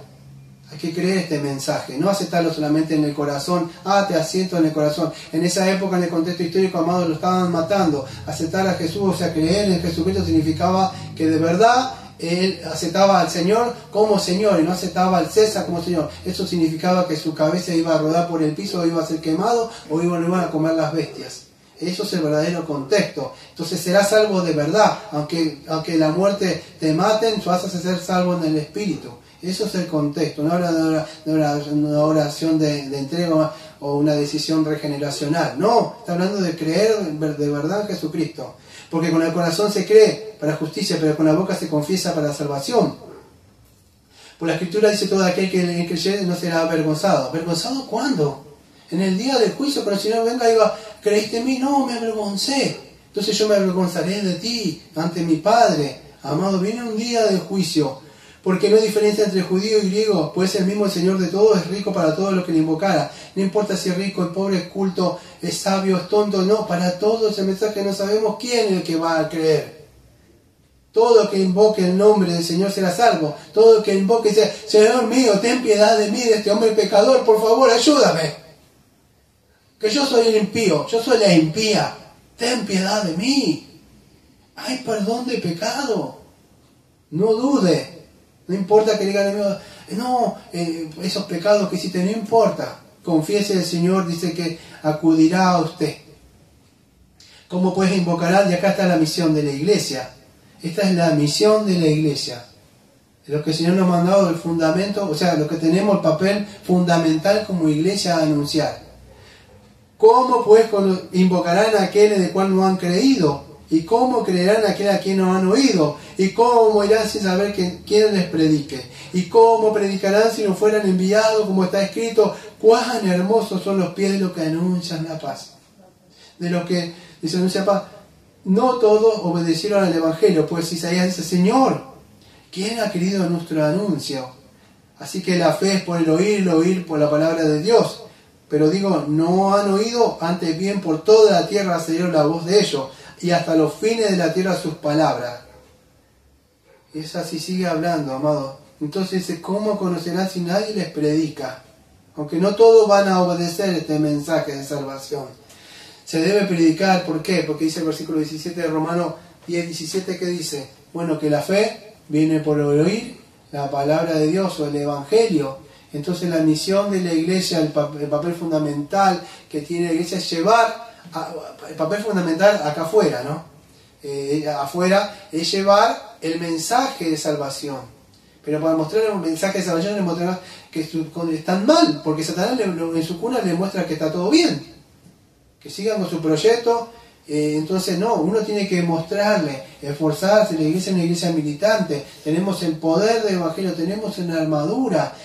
Hay que creer este mensaje, no aceptarlo solamente en el corazón. Te asiento en el corazón. En esa época, en el contexto histórico, amados, lo estaban matando. Aceptar a Jesús, o sea, creer en Jesucristo significaba que de verdad él aceptaba al Señor como Señor y no aceptaba al César como Señor. Eso significaba que su cabeza iba a rodar por el piso, o iba a ser quemado, o iban a comer las bestias. Eso es el verdadero contexto. Entonces serás salvo de verdad. Aunque la muerte te maten, vas a ser salvo en el Espíritu. Eso es el contexto. No habla de una oración de entrega o una decisión regeneracional. No, está hablando de creer de verdad en Jesucristo. Porque con el corazón se cree para justicia, pero con la boca se confiesa para salvación. Por la Escritura dice: todo aquel que creyere no será avergonzado. ¿Avergonzado cuándo? En el día del juicio, cuando el Señor venga y diga: ¿creíste en mí? No, me avergoncé. Entonces yo me avergonzaré de ti ante mi Padre. Amado, viene un día del juicio. Porque no hay diferencia entre judío y griego, pues el mismo Señor de todos es rico para todos los que le invocara. No importa si es rico, es pobre, es culto, es sabio, es tonto, no, para todos el mensaje no sabemos quién es el que va a creer. Todo el que invoque el nombre del Señor será salvo. Todo el que invoque y dice: Señor mío, ten piedad de mí, de este hombre pecador, por favor, ayúdame. Que yo soy el impío, yo soy la impía, ten piedad de mí. Hay perdón de pecado. No dude. No importa que digan: no, esos pecados que hiciste, no importa. Confiese el Señor, dice que acudirá a usted. ¿Cómo pues invocarán? Y acá está la misión de la iglesia. Esta es la misión de la iglesia. Lo que el Señor nos ha mandado, el fundamento, o sea, lo que tenemos, el papel fundamental como iglesia a anunciar. ¿Cómo pues invocarán a aquel de cual no han creído? ¿Y cómo creerán aquel a quien no han oído? ¿Y cómo irán sin saber quién les predique? ¿Y cómo predicarán si no fueran enviados? Como está escrito: cuán hermosos son los pies de los que anuncian la paz. De los que se anuncia paz. No todos obedecieron al Evangelio, pues Isaías dice: Señor, ¿quién ha querido nuestro anuncio? Así que la fe es por el oír por la palabra de Dios. Pero digo, no han oído, antes bien por toda la tierra se dieron la voz de ellos, y hasta los fines de la tierra sus palabras. Y es así, sigue hablando, amado. Entonces dice, ¿cómo conocerán si nadie les predica? Aunque no todos van a obedecer este mensaje de salvación. Se debe predicar, ¿por qué? Porque dice el versículo 17 de Romanos 10:17, que dice, bueno, que la fe viene por oír la palabra de Dios o el Evangelio. Entonces la misión de la iglesia, el papel fundamental que tiene la iglesia es llevar, el papel fundamental acá afuera, ¿no? Afuera es llevar el mensaje de salvación. Pero para mostrar un mensaje de salvación le mostrar que están mal, porque Satanás en su cuna le muestra que está todo bien, que sigan con su proyecto. Entonces no, uno tiene que mostrarle, esforzarse. La iglesia es una iglesia militante, tenemos el poder del evangelio, tenemos una armadura.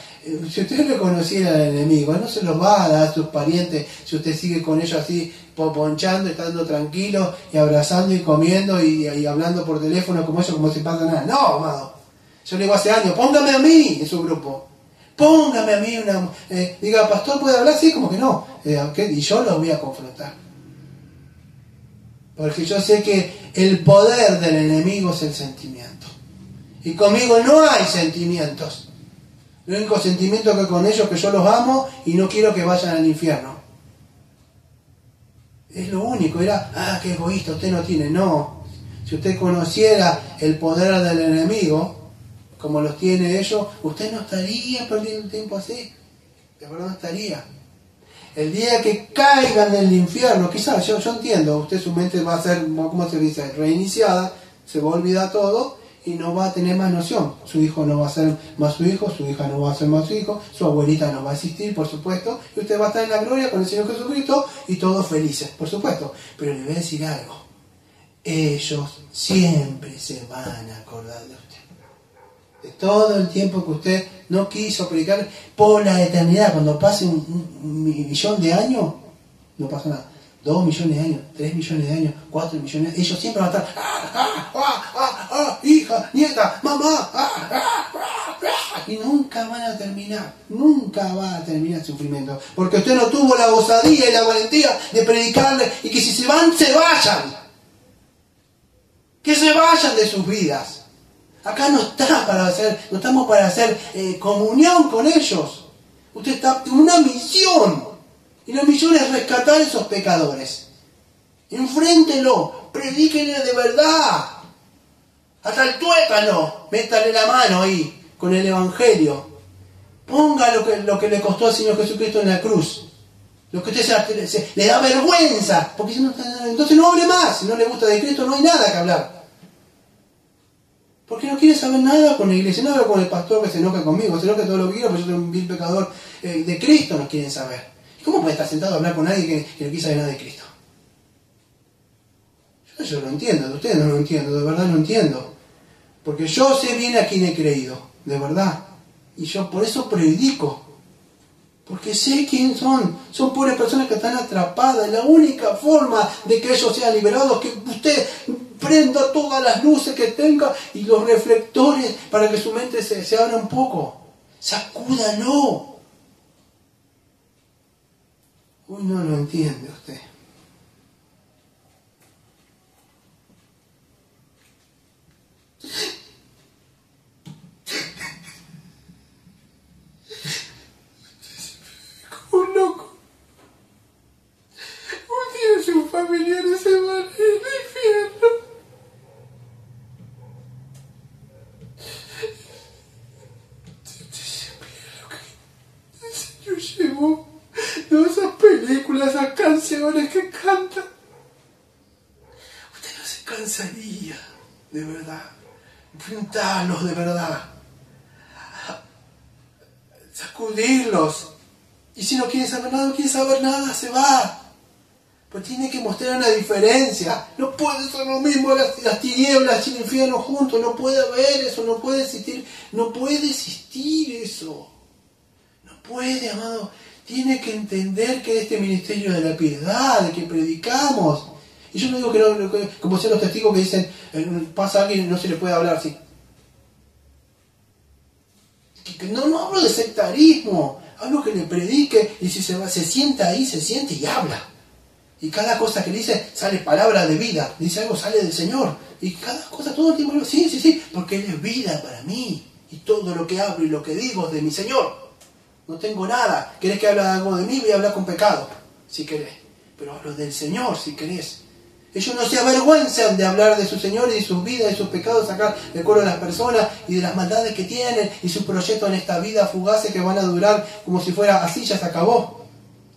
Si usted no conociera al enemigo, no se los va a dar a sus parientes si usted sigue con ellos así, ponchando, estando tranquilo y abrazando y comiendo y hablando por teléfono como eso, como si pasa nada. No, amado. Yo le digo hace años, póngame a mí en su grupo. Póngame a mí una... diga, pastor, ¿puede hablar? Sí, como que no. Y yo los voy a confrontar. Porque yo sé que el poder del enemigo es el sentimiento. Y conmigo no hay sentimientos. El único sentimiento que con ellos es que yo los amo y no quiero que vayan al infierno. Es lo único. Era, qué egoísta, usted no tiene. No. Si usted conociera el poder del enemigo, como los tiene ellos, usted no estaría perdiendo el tiempo así. De verdad no estaría. El día que caigan en el infierno, quizás, yo entiendo, usted su mente va a ser, ¿cómo se dice?, reiniciada, se va a olvidar todo y no va a tener más noción. Su hijo no va a ser más su hijo, su hija no va a ser más su hijo, su abuelita no va a existir, por supuesto, y usted va a estar en la gloria con el Señor Jesucristo y todos felices, por supuesto. Pero le voy a decir algo, ellos siempre se van a acordar de usted. De todo el tiempo que usted no quiso predicar por la eternidad, cuando pase un millón de años, no pasa nada. 2 millones de años, 3 millones de años, 4 millones de años, ellos siempre van a estar, hija, nieta, mamá, y nunca van a terminar, nunca va a terminar el sufrimiento, porque usted no tuvo la osadía y la valentía de predicarle, y que si se van, se vayan, que se vayan de sus vidas. Acá no estamos para hacer comunión con ellos. Usted está en una misión. Y la misión es rescatar a esos pecadores. Enfréntelo, predíquenle de verdad. Hasta el tuétano, métale la mano ahí con el Evangelio. Ponga lo que le costó al Señor Jesucristo en la cruz. Lo que usted le da vergüenza. Porque entonces no hable más. Si no le gusta de Cristo, no hay nada que hablar. Porque no quiere saber nada con la iglesia. No hablo con el pastor que se enoja conmigo. Se enoja todo lo que quiero, porque yo soy un vil pecador de Cristo. No quieren saber. ¿Cómo puede estar sentado a hablar con alguien que no quiere saber nada de Cristo? Yo lo entiendo, de ustedes no lo entiendo, de verdad no entiendo. Porque yo sé bien a quién he creído, de verdad. Y yo por eso predico. Porque sé quién son. Son pobres personas que están atrapadas. La única forma de que ellos sean liberados es que usted prenda todas las luces que tenga y los reflectores para que su mente se abra un poco. Sacúdalo. Uy, no lo entiende usted. Como un loco. Un día sus familiares se van al infierno. Usted se pierde lo que el Señor llevó. Todas esas películas, esas canciones que cantan. Usted no se cansaría, de verdad. Enfrentarlos de verdad. Sacudirlos. Y si no quiere saber nada, no quiere saber nada, se va. Pero tiene que mostrar una diferencia. No puede ser lo mismo las tinieblas y el infierno juntos. No puede haber eso, no puede existir. No puede existir eso. No puede, amado. Tiene que entender que este ministerio de la piedad, de que predicamos. Y yo no digo que no, como sean los testigos que dicen, pasa alguien y no se le puede hablar así. No hablo de sectarismo, algo que le predique, y si se sienta ahí, se siente y habla. Y cada cosa que dice, sale palabra de vida, dice algo, sale del Señor. Y cada cosa, todo el tiempo, sí, porque Él es vida para mí. Y todo lo que hablo y lo que digo es de mi Señor. No tengo nada. ¿Querés que hable algo de mí? Voy a hablar con pecado, si querés. Pero hablo del Señor, si querés. Ellos no se avergüenzan de hablar de su Señor y de sus vidas y sus pecados, sacar el cuero de las personas y de las maldades que tienen y sus proyectos en esta vida fugaces que van a durar como si fuera así, ya se acabó.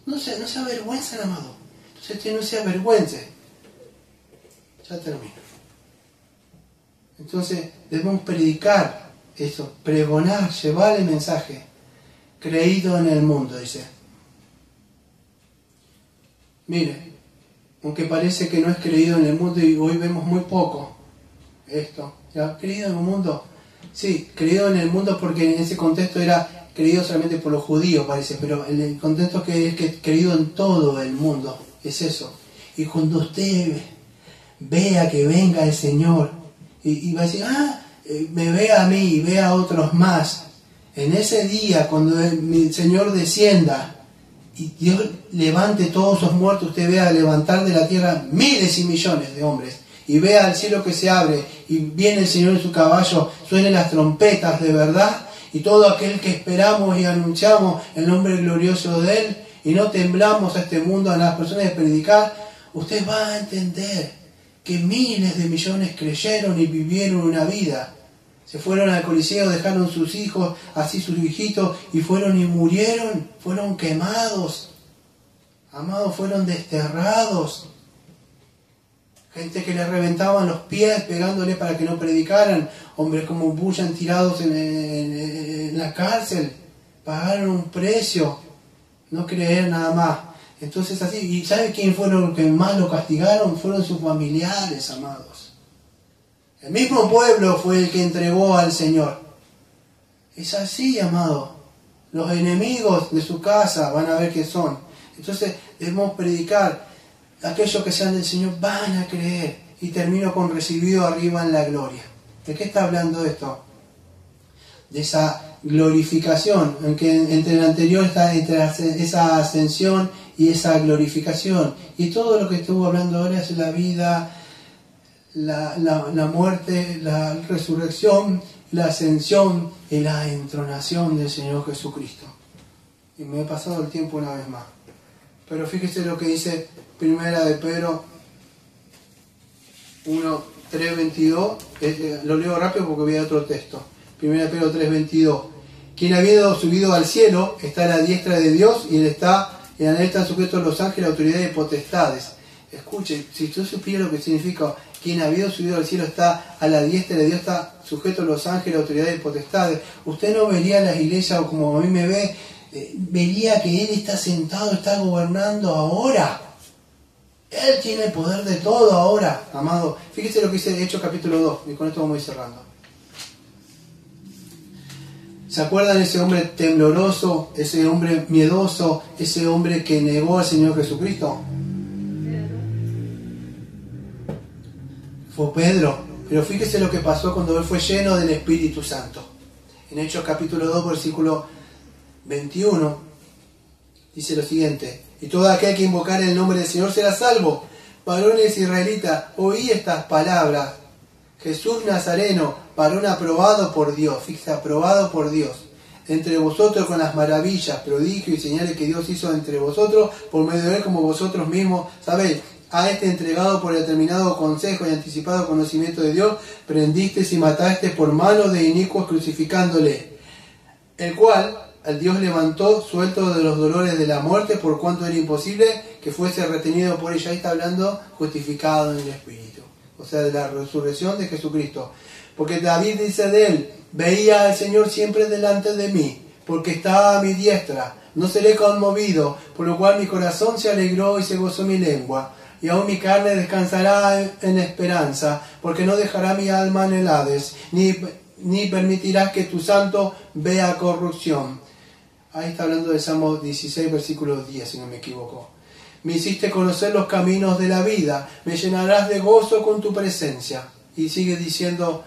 No se avergüenzan, amado. Entonces no se avergüence. Ya termino. Entonces debemos predicar eso, pregonar, llevar el mensaje. Creído en el mundo, dice. Mire, aunque parece que no es creído en el mundo y hoy vemos muy poco esto. ¿Ya? Creído en el mundo. Sí, creído en el mundo porque en ese contexto era creído solamente por los judíos, parece, pero el contexto que es que creído en todo el mundo. Es eso. Y cuando usted vea que venga el Señor y va a decir, me ve a mí y ve a otros más, en ese día cuando mi Señor descienda y Dios levante todos esos muertos, usted vea levantar de la tierra miles y millones de hombres y vea el cielo que se abre y viene el Señor en su caballo, suenen las trompetas de verdad y todo aquel que esperamos y anunciamos el nombre glorioso de Él y no temblamos a este mundo, a las personas de predicar, usted va a entender que miles de millones creyeron y vivieron una vida. Se fueron al Coliseo, dejaron sus hijos, así sus hijitos, y fueron y murieron, fueron quemados. Amados, fueron desterrados. Gente que les reventaban los pies pegándole para que no predicaran. Hombres como Bullan tirados en la cárcel. Pagaron un precio. No creer nada más. Entonces así, ¿y sabe quién fueron los que más lo castigaron? Fueron sus familiares, amados. El mismo pueblo fue el que entregó al Señor. Es así, amado. Los enemigos de su casa van a ver qué son. Entonces debemos predicar. Aquellos que sean del Señor van a creer. Y termino con recibido arriba en la gloria. ¿De qué está hablando esto? De esa glorificación, en que entre el anterior está entre esa ascensión y esa glorificación. Y todo lo que estuvo hablando ahora es la vida, la muerte, la resurrección, la ascensión y la entronación del Señor Jesucristo. Y me he pasado el tiempo una vez más. Pero fíjese lo que dice Primera de Pedro 1, 3:22. Lo leo rápido porque voy a otro texto. Primera de Pedro 3:22. Quien habiendo subido al cielo está a la diestra de Dios y en él están sujetos los ángeles, autoridades y potestades. Escuchen, si usted supiera lo que significa quien habiendo subido al cielo está a la diestra de Dios, está sujeto a los ángeles, autoridades y potestades, usted no vería las iglesias o como a mí me ve, vería que Él está sentado, está gobernando ahora. Él tiene el poder de todo ahora, amado. Fíjese lo que dice Hechos capítulo 2, y con esto vamos a ir cerrando. ¿Se acuerdan de ese hombre tembloroso, ese hombre miedoso, ese hombre que negó al Señor Jesucristo? Fue Pedro. Pero fíjese lo que pasó cuando él fue lleno del Espíritu Santo. En Hechos capítulo 2, versículo 21, dice lo siguiente: y todo aquel que invocare el nombre del Señor será salvo. Varones israelitas, oí estas palabras. Jesús Nazareno, varón aprobado por Dios, fíjate, aprobado por Dios, entre vosotros con las maravillas, prodigios y señales que Dios hizo entre vosotros, por medio de él, como vosotros mismos sabéis. A este entregado por determinado consejo y anticipado conocimiento de Dios, prendisteis y matasteis por manos de inicuos crucificándole, el cual al Dios levantó suelto de los dolores de la muerte, por cuanto era imposible que fuese retenido por ella. Ahí está hablando justificado en el Espíritu, o sea, de la resurrección de Jesucristo. Porque David dice de él: veía al Señor siempre delante de mí, porque estaba a mi diestra, no seré conmovido, por lo cual mi corazón se alegró y se gozó mi lengua. Y aún mi carne descansará en esperanza, porque no dejará mi alma en el Hades, ni permitirás que tu santo vea corrupción. Ahí está hablando de Salmo 16, versículo 10, si no me equivoco. Me hiciste conocer los caminos de la vida, me llenarás de gozo con tu presencia. Y sigue diciendo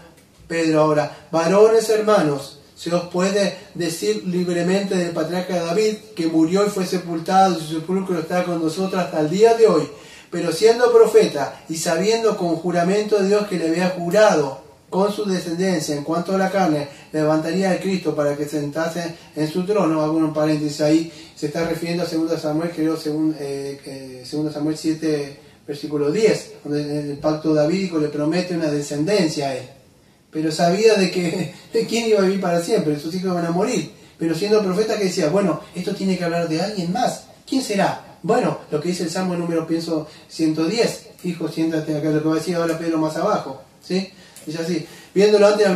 Pedro ahora: varones hermanos, se os puede decir libremente del patriarca David, que murió y fue sepultado, y su sepulcro está con nosotros hasta el día de hoy. Pero siendo profeta y sabiendo con juramento de Dios que le había jurado con su descendencia en cuanto a la carne, levantaría al Cristo para que se sentase en su trono. Hago un paréntesis ahí, se está refiriendo a 2 Samuel, creo, 2 Samuel 7, versículo 10, donde en el pacto davídico le promete una descendencia a él. Pero sabía de quién iba a vivir para siempre, sus hijos iban a morir. Pero siendo profeta, que decía, bueno, esto tiene que hablar de alguien más. ¿Quién será? Bueno, lo que dice el Salmo número, pienso, 110. Hijo, siéntate acá, lo que va a decir ahora Pedro más abajo. ¿Sí? Dice así, viéndolo antes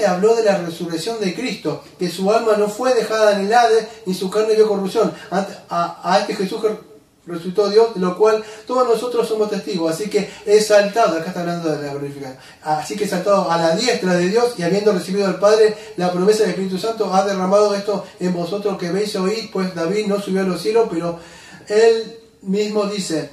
habló de la resurrección de Cristo, que su alma no fue dejada en el Hades, ni su carne vio corrupción. A este Jesús resucitó Dios, de lo cual todos nosotros somos testigos. Así que exaltado, acá está hablando de la glorificación, así que exaltado a la diestra de Dios, y habiendo recibido al Padre la promesa del Espíritu Santo, ha derramado esto en vosotros que veis y oíd. Pues David no subió a los cielos, pero él mismo dice,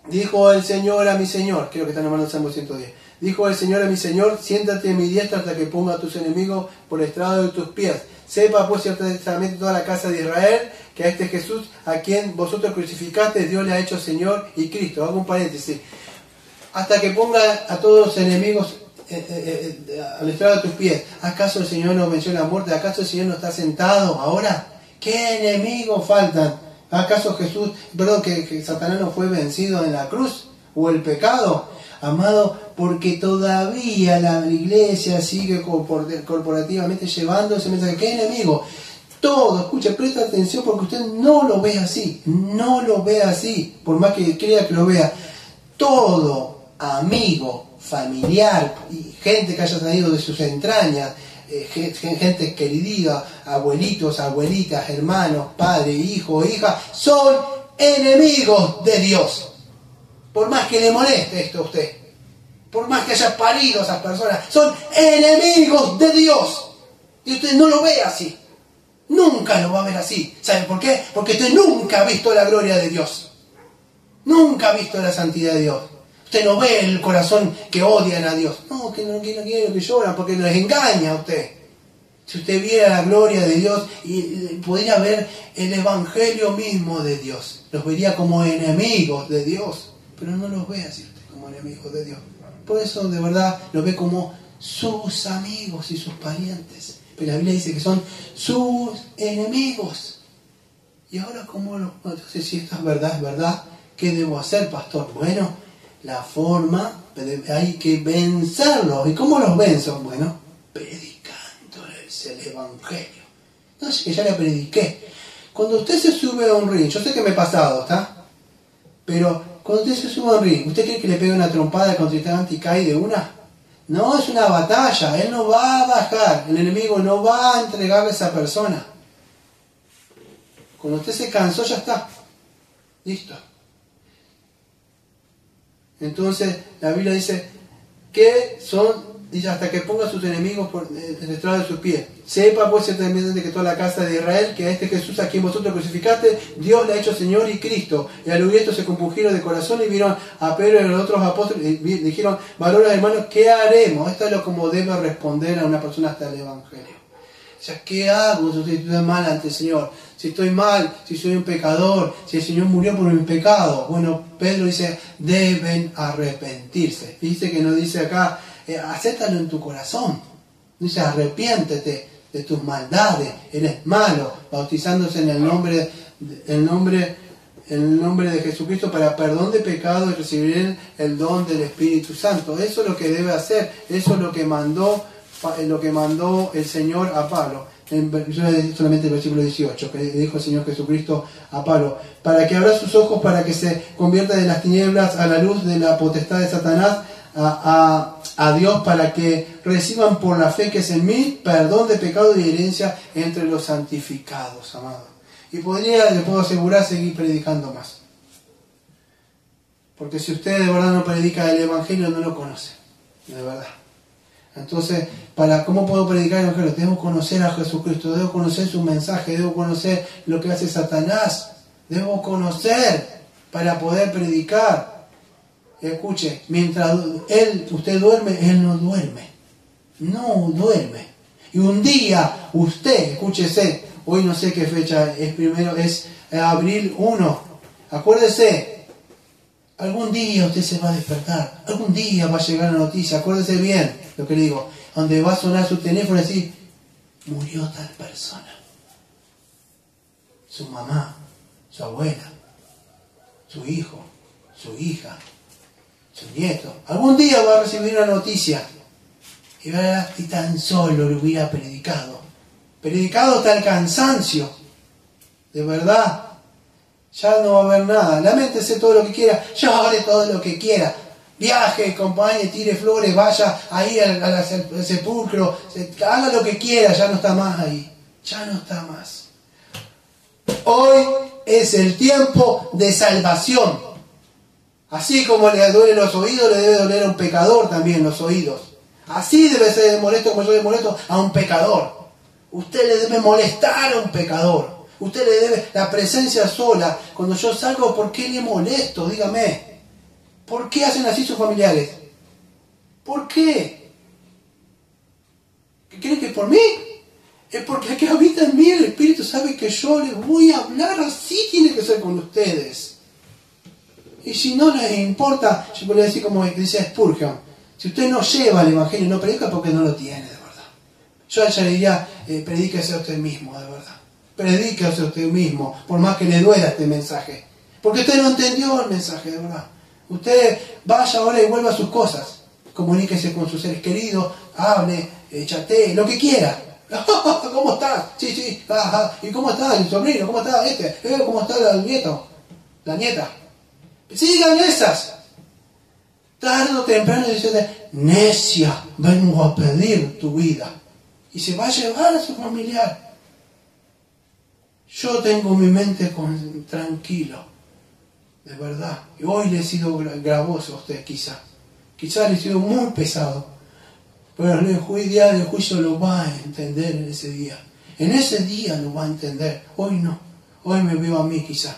dijo el Señor a mi Señor, creo que está en el Salmo 110, dijo el Señor a mi Señor, siéntate en mi diestra hasta que ponga a tus enemigos por estrado de tus pies. Sepa pues ciertamente toda la casa de Israel que a este Jesús, a quien vosotros crucificaste, Dios le ha hecho Señor y Cristo. Hago un paréntesis. Hasta que ponga a todos los enemigos al estrado de tus pies. ¿Acaso el Señor no venció la muerte? ¿Acaso el Señor no está sentado ahora? ¿Qué enemigos faltan? ¿Acaso que Satanás no fue vencido en la cruz? ¿O el pecado? Amado, porque todavía la iglesia sigue corporativamente llevando ese mensaje. ¿Qué enemigo? Todo, escucha, presta atención, porque usted no lo ve así. No lo ve así, por más que crea que lo vea. Todo amigo, familiar y gente que haya salido de sus entrañas, gente querida, abuelitos, abuelitas, hermanos, padre, hijo, hija, son enemigos de Dios. Por más que le moleste esto a usted, por más que haya parido a esas personas, son enemigos de Dios. Y usted no lo ve así. Nunca lo va a ver así. ¿Sabe por qué? Porque usted nunca ha visto la gloria de Dios. Nunca ha visto la santidad de Dios. Usted no ve el corazón que odian a Dios. No, que no quieren, que lloran, porque les engaña a usted. Si usted viera la gloria de Dios, y podría ver el evangelio mismo de Dios. Los vería como enemigos de Dios. Pero no los ve así usted como enemigos de Dios. Por eso de verdad los ve como sus amigos y sus parientes. Pero la Biblia dice que son sus enemigos. Y ahora, entonces, si esto es verdad, ¿qué debo hacer, pastor? Bueno, la forma, hay que vencerlos. ¿Y cómo los venzo? Bueno, predicándoles el evangelio. Entonces, que ya le prediqué. Cuando usted se sube a un ring, yo sé que me he pasado, ¿está? Pero cuando usted se sube a un ring, ¿usted cree que le pegue una trompada al contrincante y cae de una? No, es una batalla. Él no va a bajar. El enemigo no va a entregarle a esa persona. Cuando usted se cansó, ya está. Listo. Entonces, la Biblia dice que dice, hasta que ponga a sus enemigos por el estrado de sus pies. Sepa pues ciertamente que toda la casa de Israel, que a este Jesús a quien vosotros crucificaste, Dios le ha hecho Señor y Cristo. Y al oír esto se compungieron de corazón y vieron a Pedro y a los otros apóstoles y dijeron, varones hermanos, ¿qué haremos? Esto es lo como debe responder a una persona hasta el Evangelio. O sea, ¿qué hago si estoy mal ante el Señor? Si estoy mal, si soy un pecador, si el Señor murió por mi pecado. Bueno, Pedro dice, deben arrepentirse. Dice que no dice acá, acéptalo en tu corazón. Dice, arrepiéntete de tus maldades, eres malo, bautizándose en el nombre de Jesucristo para perdón de pecado y recibir el don del Espíritu Santo. Eso es lo que debe hacer, eso es lo que mandó el Señor a Pablo. Yo le solamente el versículo 18, que dijo el Señor Jesucristo a Pablo, para que abra sus ojos, para que se convierta de las tinieblas a la luz de la potestad de Satanás, a Dios, para que reciban por la fe que es en mí perdón de pecado y herencia entre los santificados, amados. Y le puedo asegurar, seguir predicando más. Porque si usted de verdad no predica el Evangelio, no lo conoce, de verdad. Entonces, ¿cómo puedo predicar el Evangelio? Debo conocer a Jesucristo, debo conocer su mensaje, debo conocer lo que hace Satanás, debo conocer para poder predicar. Escuche, mientras usted duerme, él no duerme. No duerme. Y un día usted, escúchese, hoy no sé qué fecha es primero, es abril 1. Acuérdese, algún día usted se va a despertar, algún día va a llegar la noticia, acuérdese bien lo que le digo, donde va a sonar su teléfono y decir, murió tal persona. Su mamá, su abuela, su hijo, su hija, su nieto. Algún día va a recibir una noticia. Y verá, y tan solo le hubiera predicado. Predicado hasta el cansancio. De verdad. Ya no va a haber nada. Laméntese todo lo que quiera. Llore todo lo que quiera. Viaje, acompañe, tire flores, vaya ahí al sepulcro. Haga lo que quiera. Ya no está más ahí. Ya no está más. Hoy es el tiempo de salvación. Así como le duelen los oídos, le debe doler a un pecador también los oídos. Así debe ser de molesto como yo le molesto a un pecador. Usted le debe molestar a un pecador. Usted le debe la presencia sola. Cuando yo salgo, ¿por qué le molesto? Dígame. ¿Por qué hacen así sus familiares? ¿Por qué? ¿Creen que por mí? Es porque el que habita en mí, el Espíritu sabe que yo les voy a hablar. Así tiene que ser con ustedes. Y si no les importa, yo podría decir como decía Spurgeon, si usted no lleva el Evangelio y no predica, porque no lo tiene, de verdad. Yo ya le diría, predíquese a usted mismo, de verdad. Predíquese a usted mismo, por más que le duela este mensaje. Porque usted no entendió el mensaje, de verdad. Usted vaya ahora y vuelva a sus cosas. Comuníquese con sus seres queridos, hable, chatee, lo que quiera. ¿Cómo estás? Sí. ¿Y cómo está el sobrino? ¿Cómo está este? ¿Cómo está el nieto? La nieta. Sigan esas. Tarde o temprano dice, necia, vengo a pedir tu vida. Y se va a llevar a su familiar. Yo tengo mi mente tranquilo. De verdad. Y hoy le he sido gravoso a usted quizá. Quizá le he sido muy pesado. Pero el día del juicio lo va a entender en ese día. En ese día lo va a entender. Hoy no. Hoy me veo a mí quizá.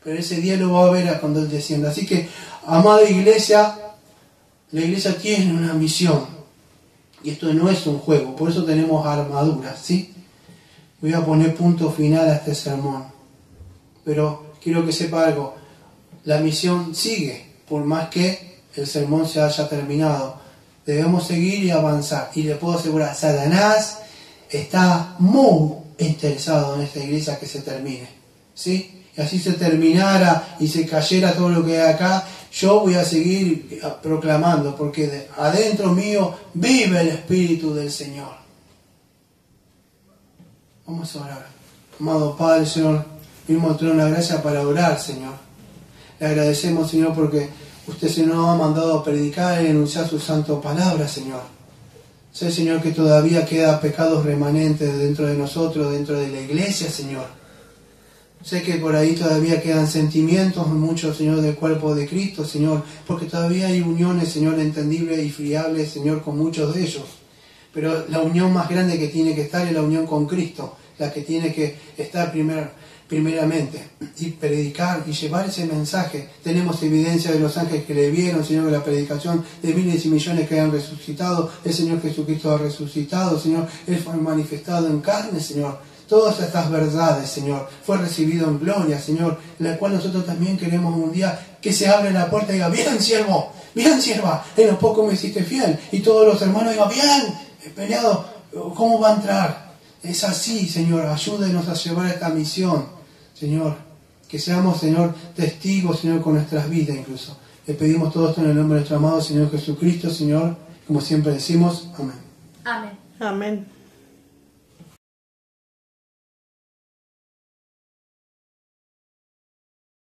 Pero ese día lo va a ver cuando Él descienda. Así que, amada iglesia, la iglesia tiene una misión. Y esto no es un juego. Por eso tenemos armaduras, ¿sí? Voy a poner punto final a este sermón. Pero quiero que sepa algo. La misión sigue, por más que el sermón se haya terminado. Debemos seguir y avanzar. Y le puedo asegurar, Satanás está muy interesado en esta iglesia que se termine, ¿sí? Y así se terminara y se cayera todo lo que hay acá, yo voy a seguir proclamando, porque adentro mío vive el Espíritu del Señor. Vamos a orar. Amado Padre, Señor, mismo te doy una gracia para orar, Señor. Le agradecemos, Señor, porque usted se nos ha mandado a predicar y enunciar su santo palabra, Señor. Sé, Señor, que todavía queda pecados remanentes dentro de nosotros, dentro de la iglesia, Señor. Sé que por ahí todavía quedan sentimientos muchos, Señor, del cuerpo de Cristo, Señor, porque todavía hay uniones, Señor, entendibles y fiables, Señor, con muchos de ellos. Pero la unión más grande que tiene que estar es la unión con Cristo, la que tiene que estar primeramente, y predicar y llevar ese mensaje. Tenemos evidencia de los ángeles que le vieron, Señor, de la predicación de miles y millones que han resucitado. El Señor Jesucristo ha resucitado, Señor. Él fue manifestado en carne, Señor. Todas estas verdades, Señor, fue recibido en gloria, Señor, en la cual nosotros también queremos un día que se abra la puerta y diga, bien siervo, bien sierva, en lo poco me hiciste fiel. Y todos los hermanos digan, bien, he peleado, ¿cómo va a entrar? Es así, Señor, ayúdenos a llevar esta misión, Señor, que seamos, Señor, testigos, Señor, con nuestras vidas incluso. Le pedimos todo esto en el nombre de nuestro amado Señor Jesucristo, Señor, como siempre decimos, amén. Amén. Amén.